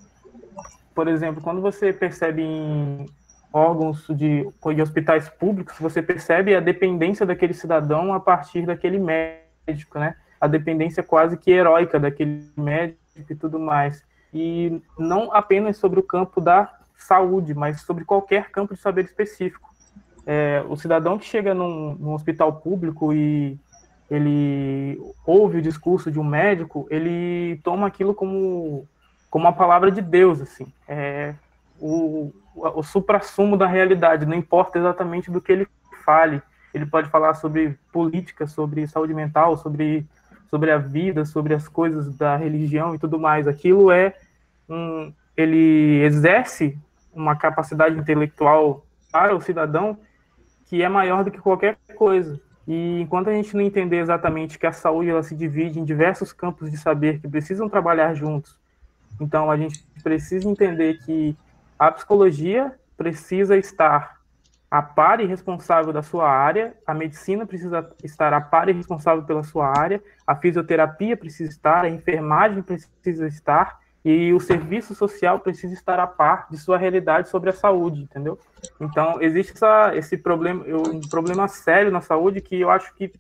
por exemplo, quando você percebe em órgãos de hospitais públicos, você percebe a dependência daquele cidadão a partir daquele médico, né? A dependência quase que heróica daquele médico e tudo mais. E não apenas sobre o campo da saúde, mas sobre qualquer campo de saber específico. O cidadão que chega num hospital público e ele ouve o discurso de um médico, ele toma aquilo como uma palavra de Deus, assim. O suprassumo da realidade, não importa exatamente do que ele fale. Ele pode falar sobre política, sobre saúde mental, sobre a vida, sobre as coisas da religião e tudo mais. Aquilo ele exerce uma capacidade intelectual para o cidadão que é maior do que qualquer coisa. E enquanto a gente não entender exatamente que a saúde ela se divide em diversos campos de saber que precisam trabalhar juntos, então a gente precisa entender que a psicologia precisa estar a par e responsável da sua área, a medicina precisa estar a par e responsável pela sua área, a fisioterapia precisa estar, a enfermagem precisa estar, e o serviço social precisa estar a par de sua realidade sobre a saúde, entendeu? Então, existe esse problema, um problema sério na saúde que eu acho que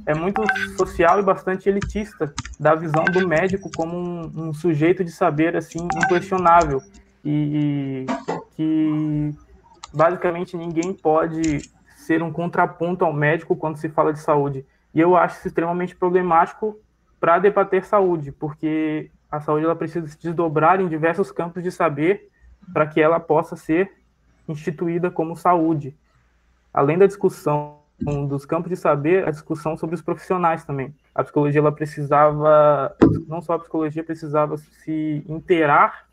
é muito social e bastante elitista, da visão do médico como um sujeito de saber, assim, inquestionável, e que basicamente ninguém pode ser um contraponto ao médico quando se fala de saúde. E eu acho isso extremamente problemático para debater saúde, porque a saúde ela precisa se desdobrar em diversos campos de saber para que ela possa ser instituída como saúde. Além da discussão dos campos de saber, a discussão sobre os profissionais também. A psicologia ela precisava, não só a psicologia precisava se inteirar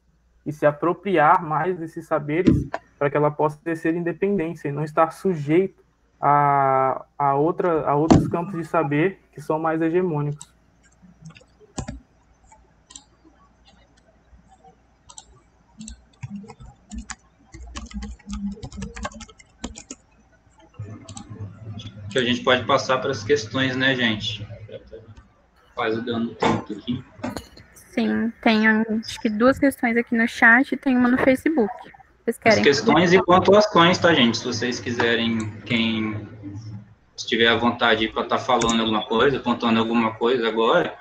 e se apropriar mais desses saberes para que ela possa exercer independência e não estar sujeito a outros campos de saber que são mais hegemônicos. Que a gente pode passar para as questões, né, gente? Quase dando tempo aqui. Sim, tem acho que 2 questões aqui no chat e tem uma no Facebook. Vocês As querem? questões e pontuações, tá, gente? Se vocês quiserem, quem estiver à vontade para estar falando alguma coisa, pontuando alguma coisa agora,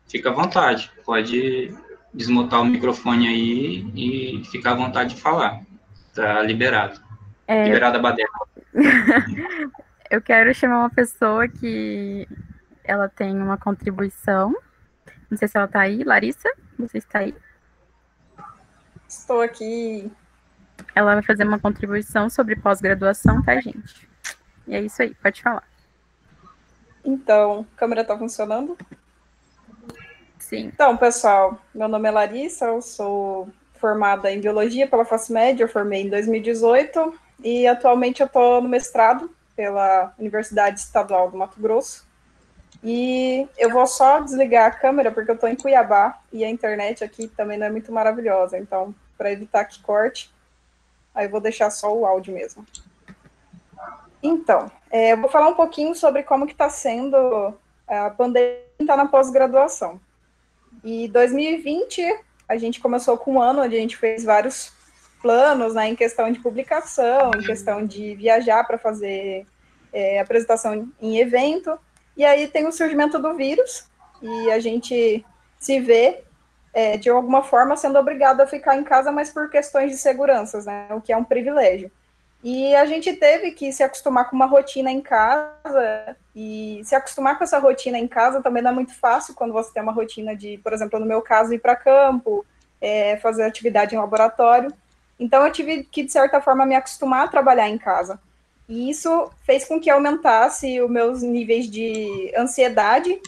fica à vontade. Pode desmutar o microfone aí e ficar à vontade de falar. Tá liberado. Liberada a baderna. Eu quero chamar uma pessoa que ela tem uma contribuição. Não sei se ela está aí. Larissa, você está aí? Estou aqui. Ela vai fazer uma contribuição sobre pós-graduação, tá, gente? E é isso aí, pode falar. Então, a câmera está funcionando? Sim. Então, pessoal, meu nome é Larissa, eu sou formada em Biologia pela FACEMED, eu formei em 2018 e atualmente eu estou no mestrado pela Universidade Estadual do Mato Grosso. E eu vou só desligar a câmera porque eu estou em Cuiabá e a internet aqui também não é muito maravilhosa, então, para evitar que corte, aí eu vou deixar só o áudio mesmo. Então, eu vou falar um pouquinho sobre como que está sendo a pandemia na pós-graduação. E 2020, a gente começou com um ano onde a gente fez vários planos, né, em questão de publicação, em questão de viajar para fazer apresentação em evento, e aí tem o surgimento do vírus, e a gente se vê, de alguma forma, sendo obrigado a ficar em casa, mas por questões de segurança, né, o que é um privilégio. E a gente teve que se acostumar com uma rotina em casa, e se acostumar com essa rotina em casa também não é muito fácil quando você tem uma rotina de, por exemplo, no meu caso, ir para campo, fazer atividade em laboratório. Então, eu tive que, de certa forma, me acostumar a trabalhar em casa. E isso fez com que aumentasse os meus níveis de ansiedade,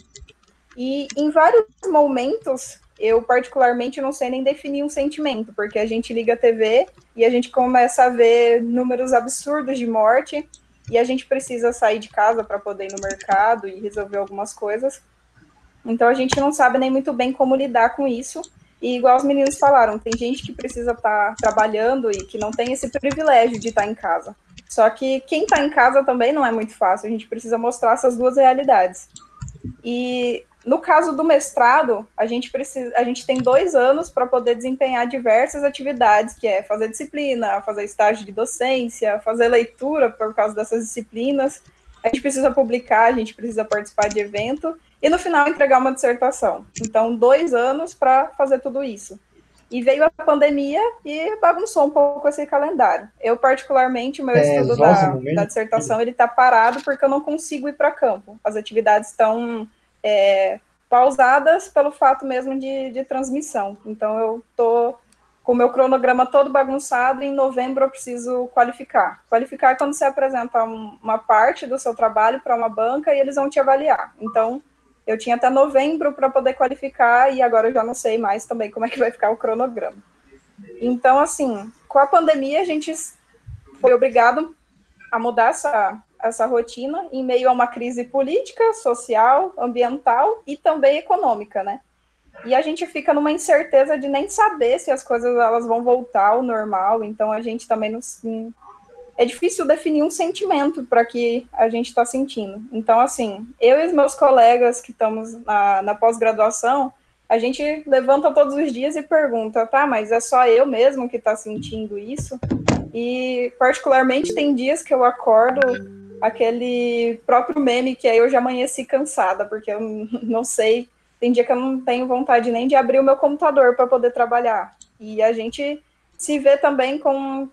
e em vários momentos, eu particularmente não sei nem definir um sentimento, porque a gente liga a TV e a gente começa a ver números absurdos de morte, e a gente precisa sair de casa para poder ir no mercado e resolver algumas coisas. Então, a gente não sabe nem muito bem como lidar com isso. E igual os meninos falaram, tem gente que precisa estar trabalhando e que não tem esse privilégio de estar em casa. Só que quem está em casa também não é muito fácil, a gente precisa mostrar essas duas realidades. E no caso do mestrado, a gente tem 2 anos para poder desempenhar diversas atividades, que é fazer disciplina, fazer estágio de docência, fazer leitura por causa dessas disciplinas. A gente precisa publicar, a gente precisa participar de evento, e no final entregar uma dissertação. Então, 2 anos para fazer tudo isso. E veio a pandemia e bagunçou um pouco esse calendário. Eu, particularmente, o meu estudo da dissertação, ele está parado porque eu não consigo ir para campo. As atividades estão pausadas pelo fato mesmo de transmissão. Então, eu estou com o meu cronograma todo bagunçado, e em novembro eu preciso qualificar. Qualificar é quando você apresenta uma parte do seu trabalho para uma banca e eles vão te avaliar. Então, eu tinha até novembro para poder qualificar, e agora eu já não sei mais também como é que vai ficar o cronograma. Então, assim, com a pandemia, a gente foi obrigado a mudar essa rotina em meio a uma crise política, social, ambiental e também econômica, né? E a gente fica numa incerteza de nem saber se as coisas elas vão voltar ao normal, então a gente também não... É difícil definir um sentimento para que a gente está sentindo. Então, assim, eu e os meus colegas que estamos na pós-graduação, a gente levanta todos os dias e pergunta, tá, mas é só eu mesmo que está sentindo isso? E, particularmente, tem dias que eu acordo aquele próprio meme que aí eu já amanheci cansada, porque eu não sei, tem dia que eu não tenho vontade nem de abrir o meu computador para poder trabalhar. E a gente se vê também com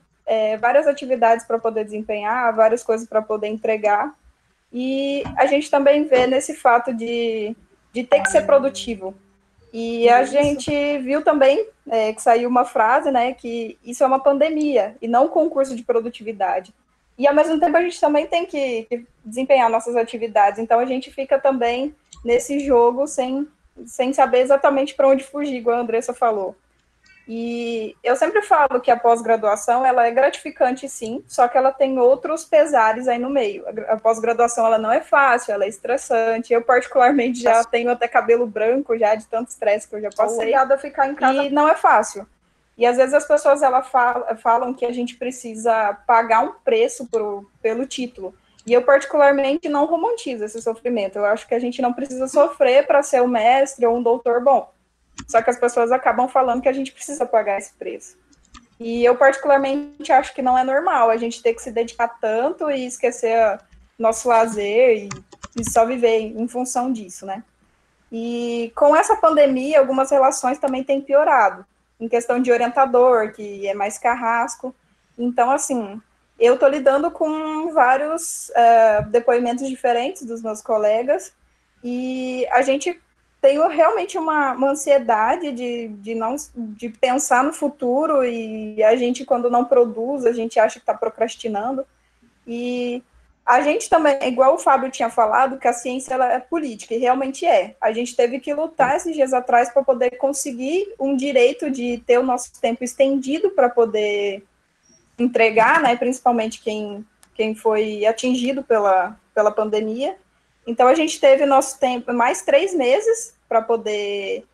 várias atividades para poder desempenhar, várias coisas para poder entregar, e a gente também vê nesse fato de ter que ser produtivo. E a gente viu também que saiu uma frase, né, que isso é uma pandemia e não um concurso de produtividade. E, ao mesmo tempo, a gente também tem que desempenhar nossas atividades. Então, a gente fica também nesse jogo sem saber exatamente para onde fugir, igual a Andressa falou. E eu sempre falo que a pós-graduação, ela é gratificante, sim, só que ela tem outros pesares aí no meio. A pós-graduação, ela não é fácil, ela é estressante. Eu, particularmente, já tenho até cabelo branco, já de tanto estresse que eu já passei. Obrigada a ficar em casa. E não é fácil. E, às vezes, as pessoas falam que a gente precisa pagar um preço pelo título. E eu, particularmente, não romantizo esse sofrimento. Eu acho que a gente não precisa sofrer para ser um mestre ou um doutor bom. Só que as pessoas acabam falando que a gente precisa pagar esse preço. E eu, particularmente, acho que não é normal a gente ter que se dedicar tanto e esquecer nosso lazer e só viver em função disso, né? E com essa pandemia, algumas relações também têm piorado, em questão de orientador, que é mais carrasco. Então, assim, eu estou lidando com vários depoimentos diferentes dos meus colegas, e a gente tem realmente uma ansiedade de pensar no futuro, e a gente, quando não produz, a gente acha que está procrastinando. E a gente também, igual o Fábio tinha falado, que a ciência ela é política, e realmente é. A gente teve que lutar esses dias atrás para poder conseguir um direito de ter o nosso tempo estendido para poder entregar, né, principalmente quem foi atingido pela pandemia. Então, a gente teve nosso tempo, mais 3 meses para poder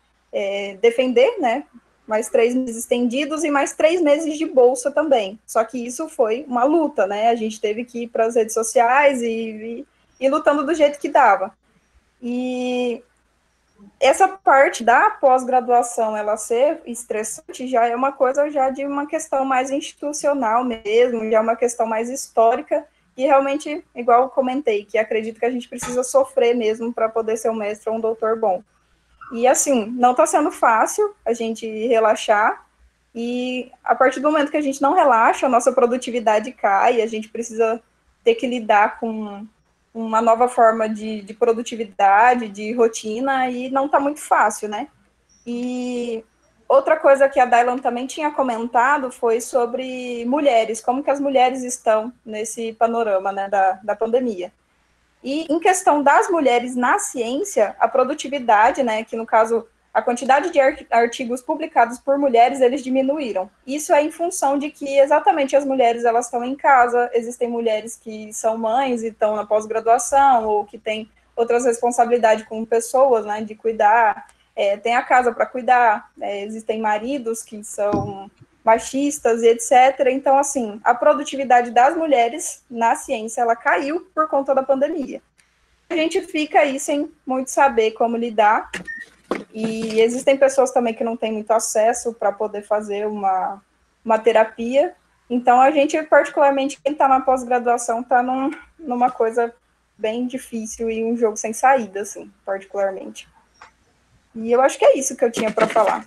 defender, né, mais 3 meses estendidos e mais 3 meses de bolsa também. Só que isso foi uma luta, né, a gente teve que ir para as redes sociais e lutando do jeito que dava. E essa parte da pós-graduação, ela ser estressante, já é uma coisa já de uma questão mais institucional mesmo, já é uma questão mais histórica, e realmente, igual eu comentei, que acredito que a gente precisa sofrer mesmo para poder ser um mestre ou um doutor bom. E assim, não está sendo fácil a gente relaxar, e a partir do momento que a gente não relaxa, a nossa produtividade cai, a gente precisa ter que lidar com uma nova forma de produtividade, de rotina, e não está muito fácil, né? E outra coisa que a Dailan também tinha comentado foi sobre mulheres, como que as mulheres estão nesse panorama, né, da pandemia. E em questão das mulheres na ciência, a produtividade, né, que no caso a quantidade de artigos publicados por mulheres, eles diminuíram. Isso é em função de que exatamente as mulheres elas estão em casa, existem mulheres que são mães e estão na pós-graduação, ou que têm outras responsabilidades com pessoas, né, de cuidar, tem a casa para cuidar, existem maridos que são machistas e etc. Então, assim, a produtividade das mulheres na ciência, ela caiu por conta da pandemia. A gente fica aí sem muito saber como lidar, e existem pessoas também que não têm muito acesso para poder fazer uma terapia. Então, a gente, particularmente, quem está na pós-graduação, está numa coisa bem difícil e um jogo sem saída, assim, particularmente. E eu acho que é isso que eu tinha para falar.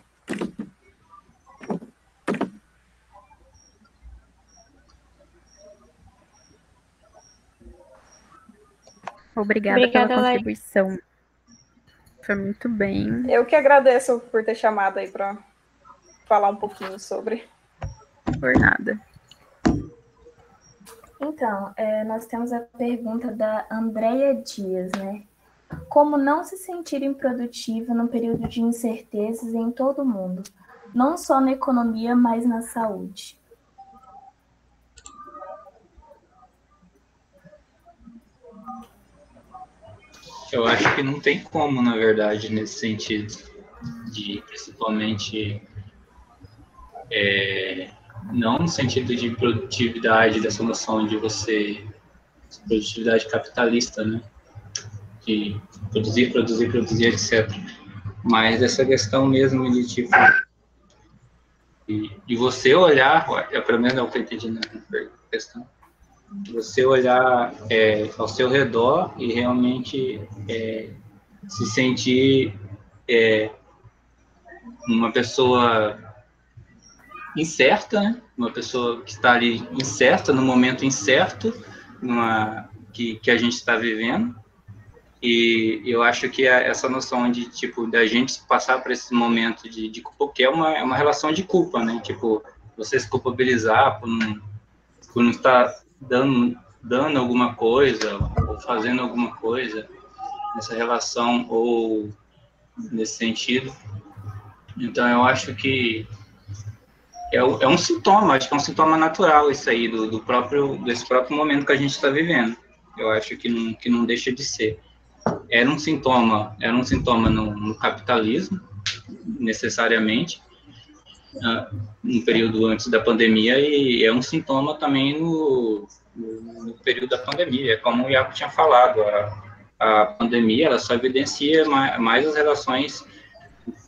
Obrigada pela contribuição. Foi muito bem. Eu que agradeço por ter chamado aí para falar um pouquinho sobre. Por nada. Então, nós temos a pergunta da Andréia Dias, né? Como não se sentir improdutiva num período de incertezas em todo o mundo, não só na economia, mas na saúde? Eu acho que não tem como, na verdade, nesse sentido, de principalmente, não no sentido de produtividade, dessa noção de você, produtividade capitalista, né? De produzir, etc. Mas essa questão mesmo de, tipo, de você olhar, pelo menos é o que eu entendi na questão, você olhar ao seu redor e realmente se sentir uma pessoa incerta, né? Uma pessoa que está ali incerta, no momento incerto que a gente está vivendo. E eu acho que essa noção de, tipo, da gente passar por esse momento de culpa, que é uma relação de culpa, né? Tipo, você se culpabilizar por não estar dando alguma coisa, ou fazendo alguma coisa nessa relação, ou nesse sentido. Então, eu acho que é um sintoma, acho que é um sintoma natural isso aí, desse próprio momento que a gente está vivendo. Eu acho que não deixa de ser. Era um sintoma no capitalismo, necessariamente, no período antes da pandemia, e é um sintoma também no período da pandemia. Como o Iaco tinha falado, a pandemia ela só evidencia mais as relações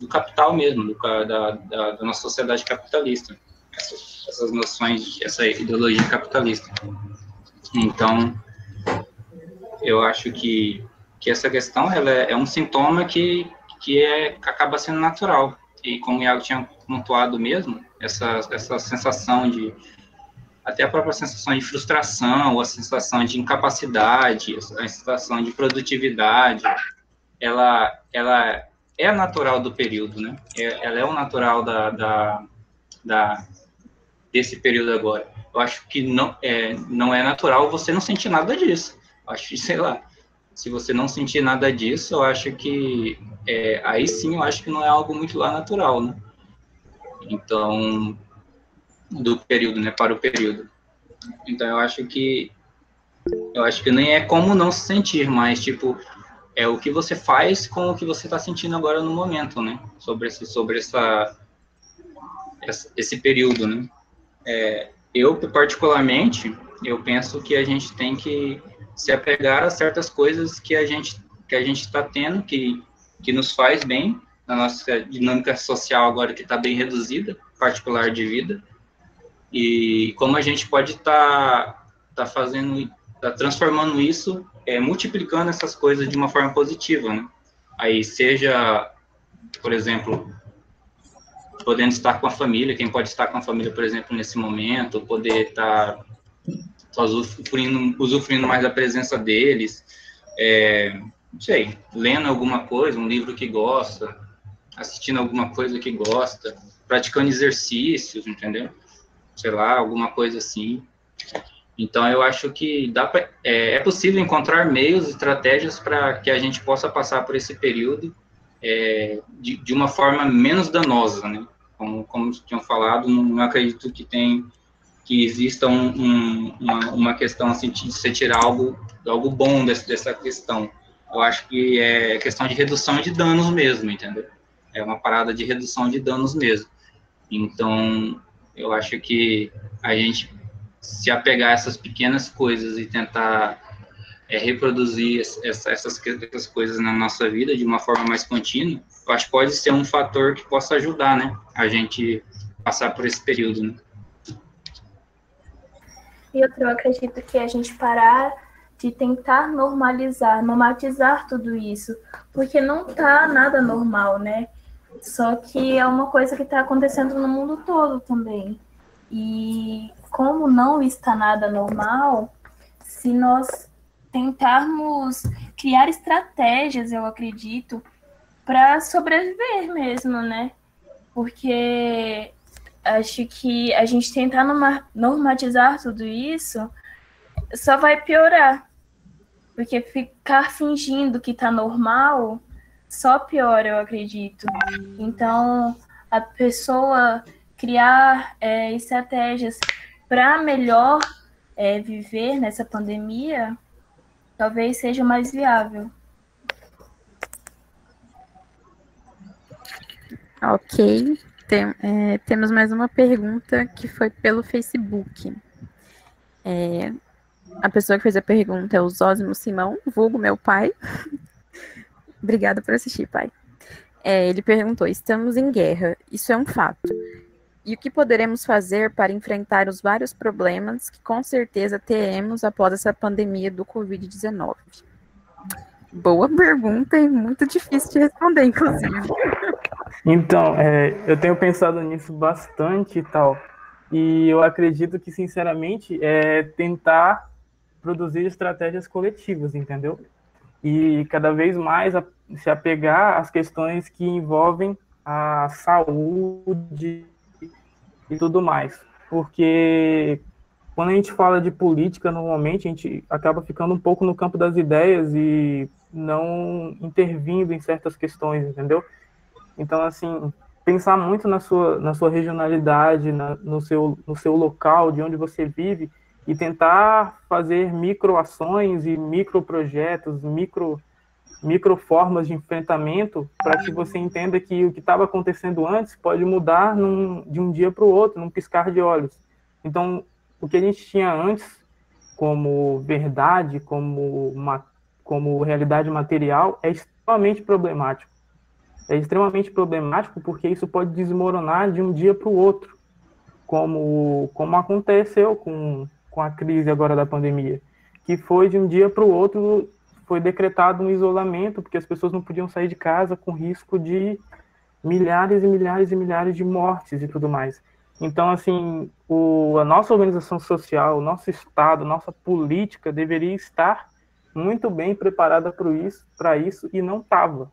do capital mesmo, da nossa sociedade capitalista. essas noções, essa ideologia capitalista. Então, eu acho que essa questão ela é um sintoma que acaba sendo natural. E como o Iago tinha pontuado mesmo, essa sensação de, até a própria sensação de frustração, ou a sensação de incapacidade, a sensação de produtividade, ela é natural do período, né? Ela é o natural desse período agora. Eu acho que não é natural você não sentir nada disso. Eu acho que, sei lá, se você não sentir nada disso, eu acho que aí sim eu acho que não é algo muito lá natural, né? Então, do período, né, para o período. Então eu acho que nem é como não se sentir, mas tipo é o que você faz com o que você está sentindo agora no momento, né? Sobre esse período, né? Eu particularmente eu penso que a gente tem que se apegar a certas coisas que a gente está tendo, que nos faz bem, na nossa dinâmica social agora que está bem reduzida, particular de vida, e como a gente pode estar transformando isso, multiplicando essas coisas de uma forma positiva, né? Aí seja, por exemplo, podendo estar com a família, quem pode estar com a família, por exemplo, nesse momento, poder estar usufruindo mais da presença deles, não sei, lendo alguma coisa, um livro que gosta, assistindo alguma coisa que gosta, praticando exercícios, entendeu? Sei lá, alguma coisa assim. Então, eu acho que é possível encontrar meios, estratégias para que a gente possa passar por esse período de uma forma menos danosa, né? Como tinham falado, não acredito que exista uma questão assim de você tirar algo bom dessa questão. Eu acho que é questão de redução de danos mesmo, entendeu? É uma parada de redução de danos mesmo. Então, eu acho que a gente se apegar a essas pequenas coisas e tentar reproduzir essas coisas na nossa vida de uma forma mais contínua, eu acho que pode ser um fator que possa ajudar, né, a gente passar por esse período, né? E eu acredito que a gente parar de tentar normatizar tudo isso, porque não tá nada normal, né? Só que é uma coisa que está acontecendo no mundo todo também. E como não está nada normal, se nós tentarmos criar estratégias, eu acredito, para sobreviver mesmo, né? Porque acho que a gente tentar normatizar tudo isso só vai piorar. Porque ficar fingindo que tá normal só piora, eu acredito. Então, a pessoa criar estratégias para melhor viver nessa pandemia, talvez seja mais viável. Ok. Temos mais uma pergunta que foi pelo Facebook. A pessoa que fez a pergunta é o Zósimo Simão, vulgo meu pai. Obrigada por assistir, pai. Ele perguntou: estamos em guerra, isso é um fato. E o que poderemos fazer para enfrentar os vários problemas que com certeza teremos após essa pandemia do Covid-19? Boa pergunta e muito difícil de responder, inclusive. Então, eu tenho pensado nisso bastante e tal. E eu acredito que, sinceramente, tentar produzir estratégias coletivas, entendeu? E cada vez mais se apegar às questões que envolvem a saúde e tudo mais. Porque quando a gente fala de política, normalmente a gente acaba ficando um pouco no campo das ideias e não intervindo em certas questões, entendeu? Então, assim, pensar muito na sua regionalidade, no seu local, de onde você vive, e tentar fazer microações e microprojetos, micro formas de enfrentamento, para que você entenda que o que estava acontecendo antes pode mudar de um dia para o outro, num piscar de olhos. Então, o que a gente tinha antes como verdade, como realidade material, é extremamente problemático. É extremamente problemático porque isso pode desmoronar de um dia para o outro. como aconteceu com a crise agora da pandemia, que foi de um dia para o outro, foi decretado um isolamento, porque as pessoas não podiam sair de casa com risco de milhares e milhares e milhares de mortes e tudo mais. Então, assim, a nossa organização social, o nosso Estado, nossa política deveria estar muito bem preparada para isso e não estava.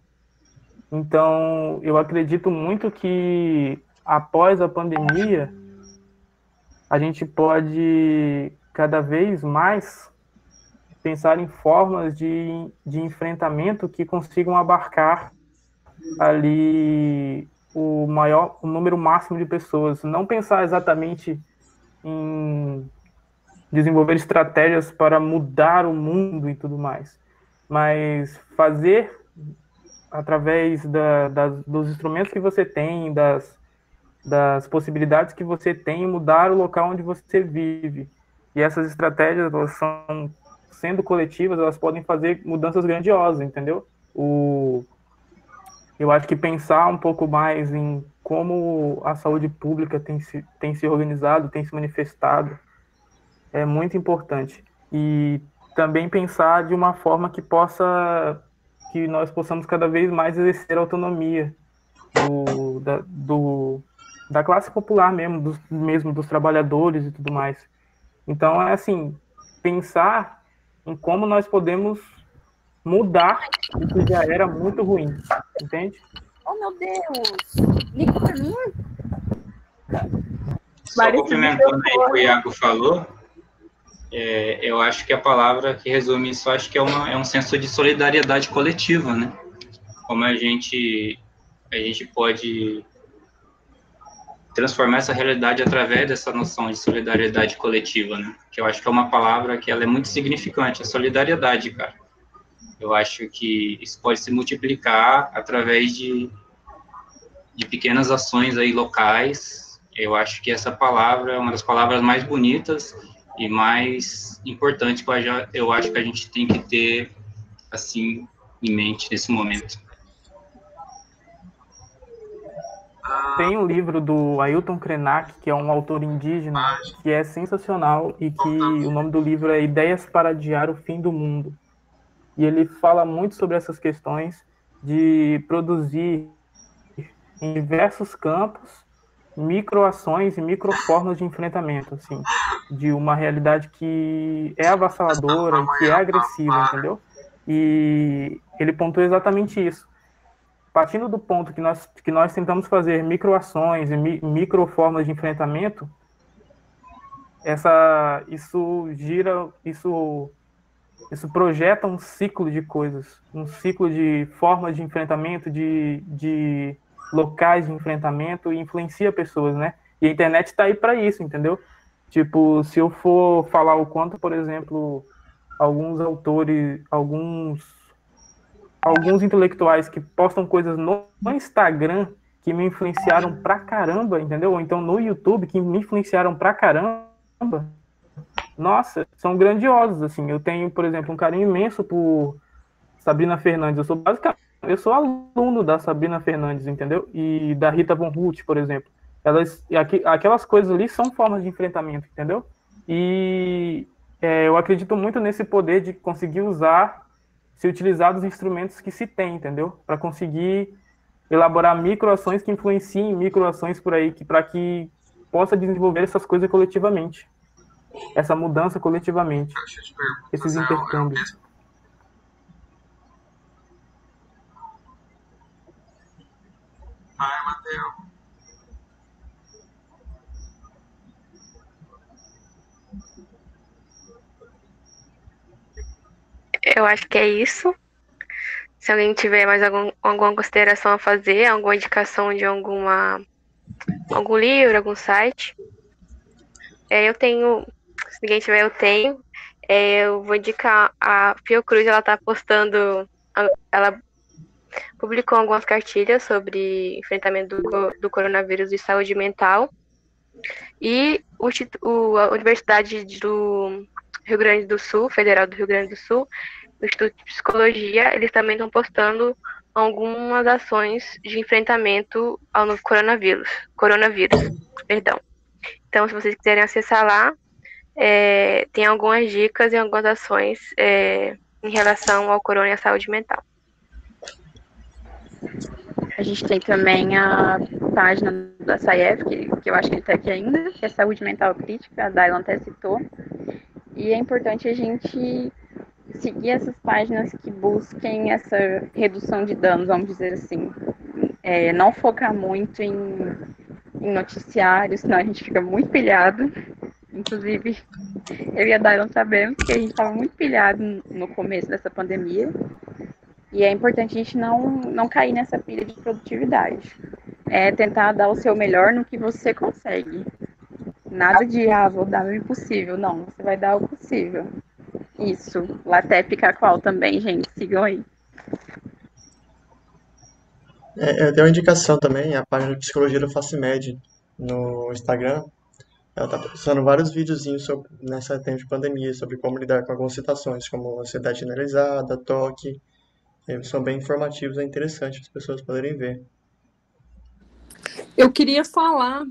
Então, eu acredito muito que após a pandemia, a gente pode cada vez mais pensar em formas de enfrentamento que consigam abarcar ali o número máximo de pessoas. Não pensar exatamente em desenvolver estratégias para mudar o mundo e tudo mais, mas fazer através dos instrumentos que você tem, das possibilidades que você tem, mudar o local onde você vive. E essas estratégias, elas são, sendo coletivas, elas podem fazer mudanças grandiosas, entendeu? Eu acho que pensar um pouco mais em como a saúde pública tem se organizado, tem se manifestado, é muito importante. E também pensar de uma forma que nós possamos cada vez mais exercer a autonomia da classe popular mesmo dos trabalhadores e tudo mais. Então, é assim, pensar em como nós podemos mudar o que já era muito ruim, entende? Oh, meu Deus! Liga pra mim! Só complementando aí o que o Iago falou, eu acho que a palavra que resume isso, acho que é um senso de solidariedade coletiva, né? Como a gente pode transformar essa realidade através dessa noção de solidariedade coletiva, né? Que eu acho que é uma palavra que ela é muito significante, a solidariedade, cara. Eu acho que isso pode se multiplicar através de pequenas ações aí locais. Eu acho que essa palavra é uma das palavras mais bonitas e mais importantes que eu acho que a gente tem que ter, assim, em mente nesse momento. Tem um livro do Ailton Krenak, que é um autor indígena, que é sensacional e que o nome do livro é Ideias para Adiar o Fim do Mundo. E ele fala muito sobre essas questões de produzir em diversos campos microações e microformas de enfrentamento, assim, de uma realidade que é avassaladora e que é agressiva, entendeu? E ele pontua exatamente isso. Partindo do ponto que nós tentamos fazer microações e microformas de enfrentamento, isso projeta um ciclo de coisas, um ciclo de formas de enfrentamento, de locais de enfrentamento, e influencia pessoas, né? E a internet está aí para isso, entendeu? Tipo, se eu for falar o quanto, por exemplo, alguns autores, alguns intelectuais que postam coisas no Instagram que me influenciaram pra caramba, entendeu? Ou então no YouTube que me influenciaram pra caramba, nossa, são grandiosos, assim. Eu tenho, por exemplo, um carinho imenso por Sabrina Fernandes. Eu sou aluno da Sabrina Fernandes, entendeu? E da Rita Von Huth, por exemplo. Aquelas coisas ali são formas de enfrentamento, entendeu? E eu acredito muito nesse poder de conseguir se utilizar dos instrumentos que se tem, entendeu? Para conseguir elaborar microações que influenciem microações por aí, para que possa desenvolver essas coisas coletivamente. Essa mudança coletivamente. Esses intercâmbios. Mateu. Eu acho que é isso. Se alguém tiver mais alguma consideração a fazer, alguma indicação de algum livro, algum site. Eu tenho, se ninguém tiver, eu tenho. Eu vou indicar a Fiocruz, ela tá postando, ela publicou algumas cartilhas sobre enfrentamento do coronavírus e saúde mental. E a Universidade do Rio Grande do Sul, Federal do Rio Grande do Sul, o Instituto de Psicologia, eles também estão postando algumas ações de enfrentamento ao novo coronavírus, perdão. Então, se vocês quiserem acessar lá, tem algumas dicas e algumas ações em relação ao corona e à saúde mental. A gente tem também a página da SAIEF, que eu acho que ele está aqui ainda, que é Saúde Mental Crítica, a Dailan até citou. E é importante a gente seguir essas páginas que busquem essa redução de danos, vamos dizer assim. Não focar muito em noticiários, senão a gente fica muito pilhado. Inclusive, eu e a Dailan sabemos que a gente estava muito pilhado no começo dessa pandemia. E é importante a gente não cair nessa pilha de produtividade. Tentar dar o seu melhor no que você consegue. Nada de, vou dar o impossível. Não, você vai dar o possível. Isso. Latep Cacoal também, gente. Sigam aí. Eu tenho uma indicação também, a página de Psicologia da FaceMed no Instagram. Ela está postando vários videozinhos nessa tempo de pandemia, sobre como lidar com algumas situações, como ansiedade generalizada, toque. Eles são bem informativos, é interessante as pessoas poderem ver. Eu queria falar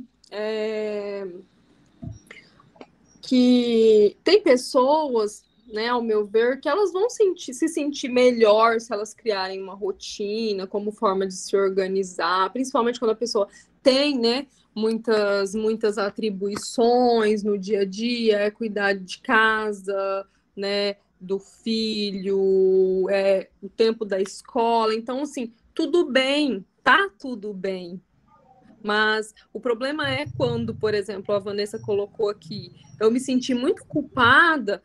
que tem pessoas, né, ao meu ver, que elas vão se sentir melhor se elas criarem uma rotina como forma de se organizar, principalmente quando a pessoa tem, né, muitas atribuições no dia a dia, cuidar de casa, né, do filho, o tempo da escola. Então, assim, tudo bem, tá tudo bem. Mas o problema é quando, por exemplo, a Vanessa colocou aqui, eu me senti muito culpada,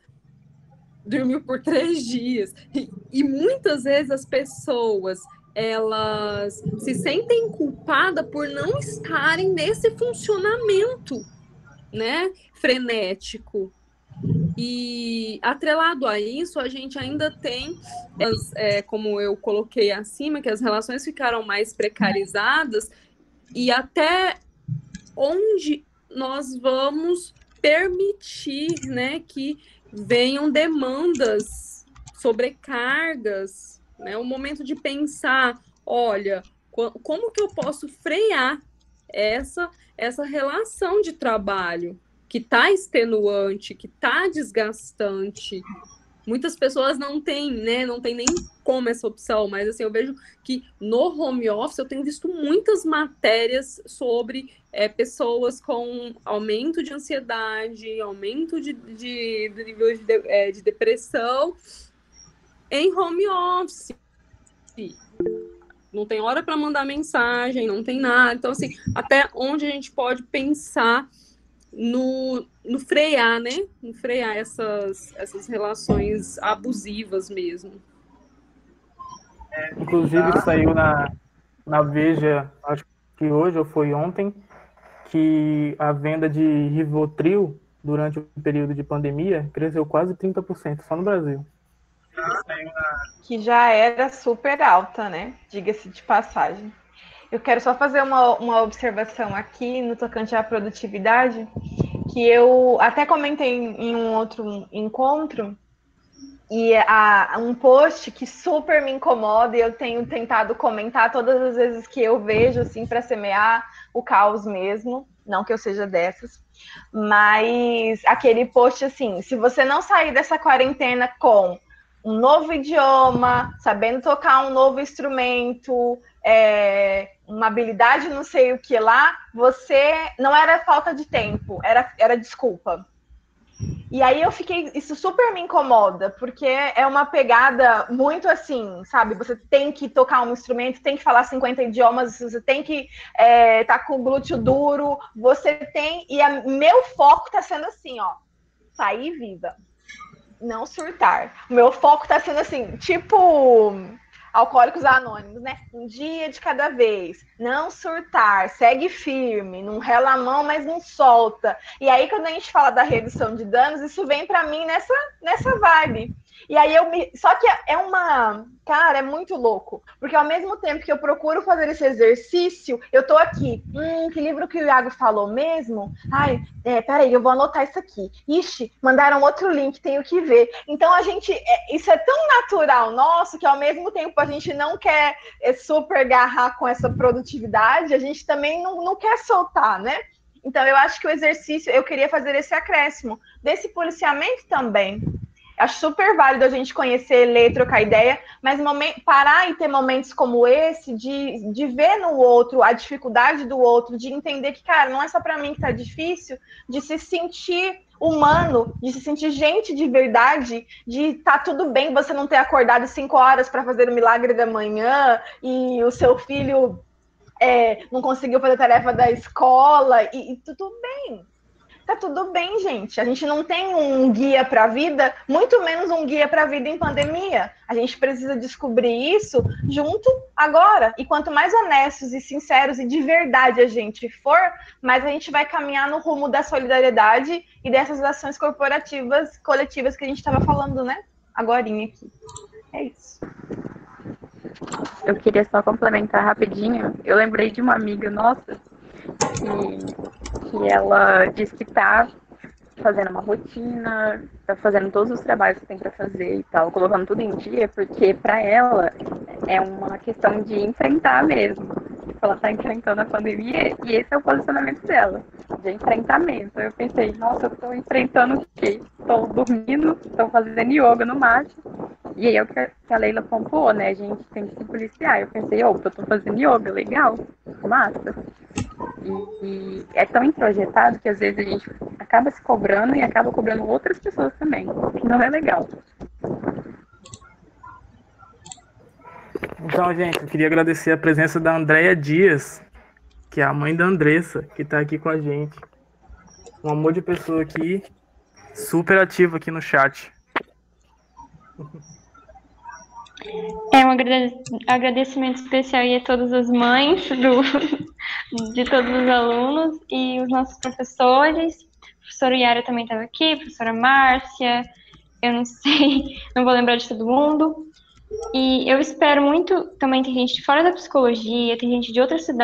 dormiu por 3 dias. E muitas vezes as pessoas, elas se sentem culpadas por não estarem nesse funcionamento, né, frenético. E atrelado a isso, a gente ainda tem, como eu coloquei acima, que as relações ficaram mais precarizadas, e até onde nós vamos permitir, né, que venham demandas, sobrecargas, né, o momento de pensar, olha, como que eu posso frear essa relação de trabalho que está extenuante, que está desgastante. Muitas pessoas não têm, né, não tem nem como essa opção, mas assim, eu vejo que no home office eu tenho visto muitas matérias sobre pessoas com aumento de ansiedade, aumento de nível de depressão em home office. Não tem hora para mandar mensagem, não tem nada. Então, assim, até onde a gente pode pensar no frear, né? No frear essas relações abusivas mesmo. Inclusive saiu na Veja, acho que hoje ou foi ontem, que a venda de Rivotril durante o período de pandemia cresceu quase 30% só no Brasil. Que já era super alta, né? Diga-se de passagem. Eu quero só fazer uma observação aqui no tocante à produtividade, que eu até comentei em um outro encontro, e um post que super me incomoda, e eu tenho tentado comentar todas as vezes que eu vejo, assim, para semear o caos mesmo, não que eu seja dessas, mas aquele post assim, se você não sair dessa quarentena com um novo idioma, sabendo tocar um novo instrumento, uma habilidade não sei o que lá, você não era falta de tempo, era desculpa. E aí isso super me incomoda, porque é uma pegada muito assim, sabe? Você tem que tocar um instrumento, tem que falar 50 idiomas, você tem que tá com o glúteo duro, você tem... E meu foco tá sendo assim, ó, sair viva, não surtar. O meu foco tá sendo assim, tipo... Alcoólicos Anônimos, né? Um dia de cada vez. Não surtar, segue firme, não rela a mão, mas não solta. E aí, quando a gente fala da redução de danos, isso vem para mim nessa vibe. E aí só que Cara, é muito louco. Porque ao mesmo tempo que eu procuro fazer esse exercício, eu tô aqui. Que livro que o Iago falou mesmo? Ai, peraí, eu vou anotar isso aqui. Ixi, mandaram outro link, tenho que ver. Então isso é tão natural nosso que ao mesmo tempo a gente não quer super agarrar com essa produtividade, a gente também não quer soltar, né? Então, eu acho que o exercício, eu queria fazer esse acréscimo, desse policiamento também. Acho super válido a gente conhecer, ler, trocar ideia, mas parar e ter momentos como esse, de ver no outro a dificuldade do outro, de entender que, cara, não é só para mim que tá difícil, de se sentir humano, de se sentir gente de verdade, de tá tudo bem você não ter acordado 5 horas para fazer o milagre da manhã e o seu filho não conseguiu fazer a tarefa da escola e tudo bem. Tá tudo bem, gente. A gente não tem um guia para a vida, muito menos um guia para a vida em pandemia. A gente precisa descobrir isso junto agora. E quanto mais honestos e sinceros e de verdade a gente for, mais a gente vai caminhar no rumo da solidariedade e dessas ações corporativas, coletivas que a gente estava falando, né? Agorinha aqui. É isso. Eu queria só complementar rapidinho. Eu lembrei de uma amiga nossa que ela disse que tá fazendo uma rotina, tá fazendo todos os trabalhos que tem para fazer e tal, colocando tudo em dia, porque para ela é uma questão de enfrentar mesmo. Ela tá enfrentando a pandemia e esse é o posicionamento dela, de enfrentamento. Eu pensei, nossa, eu tô enfrentando o quê? Estou dormindo, estou fazendo yoga no máximo. E aí é o que a Leila pontuou, né? A gente tem que se policiar. Eu pensei, opa, eu tô fazendo yoga, legal, massa. E é tão introjetado que às vezes a gente acaba se cobrando e acaba cobrando outras pessoas também, que não é legal. Então, gente, eu queria agradecer a presença da Andréia Dias, que é a mãe da Andressa, que está aqui com a gente. Um amor de pessoa aqui, super ativa aqui no chat. Um agradecimento especial aí a todas as mães de todos os alunos e os nossos professores. A professora Yara também estava aqui, a professora Márcia, eu não sei, não vou lembrar de todo mundo. E eu espero muito, também tem gente de fora da psicologia, tem gente de outras cidades,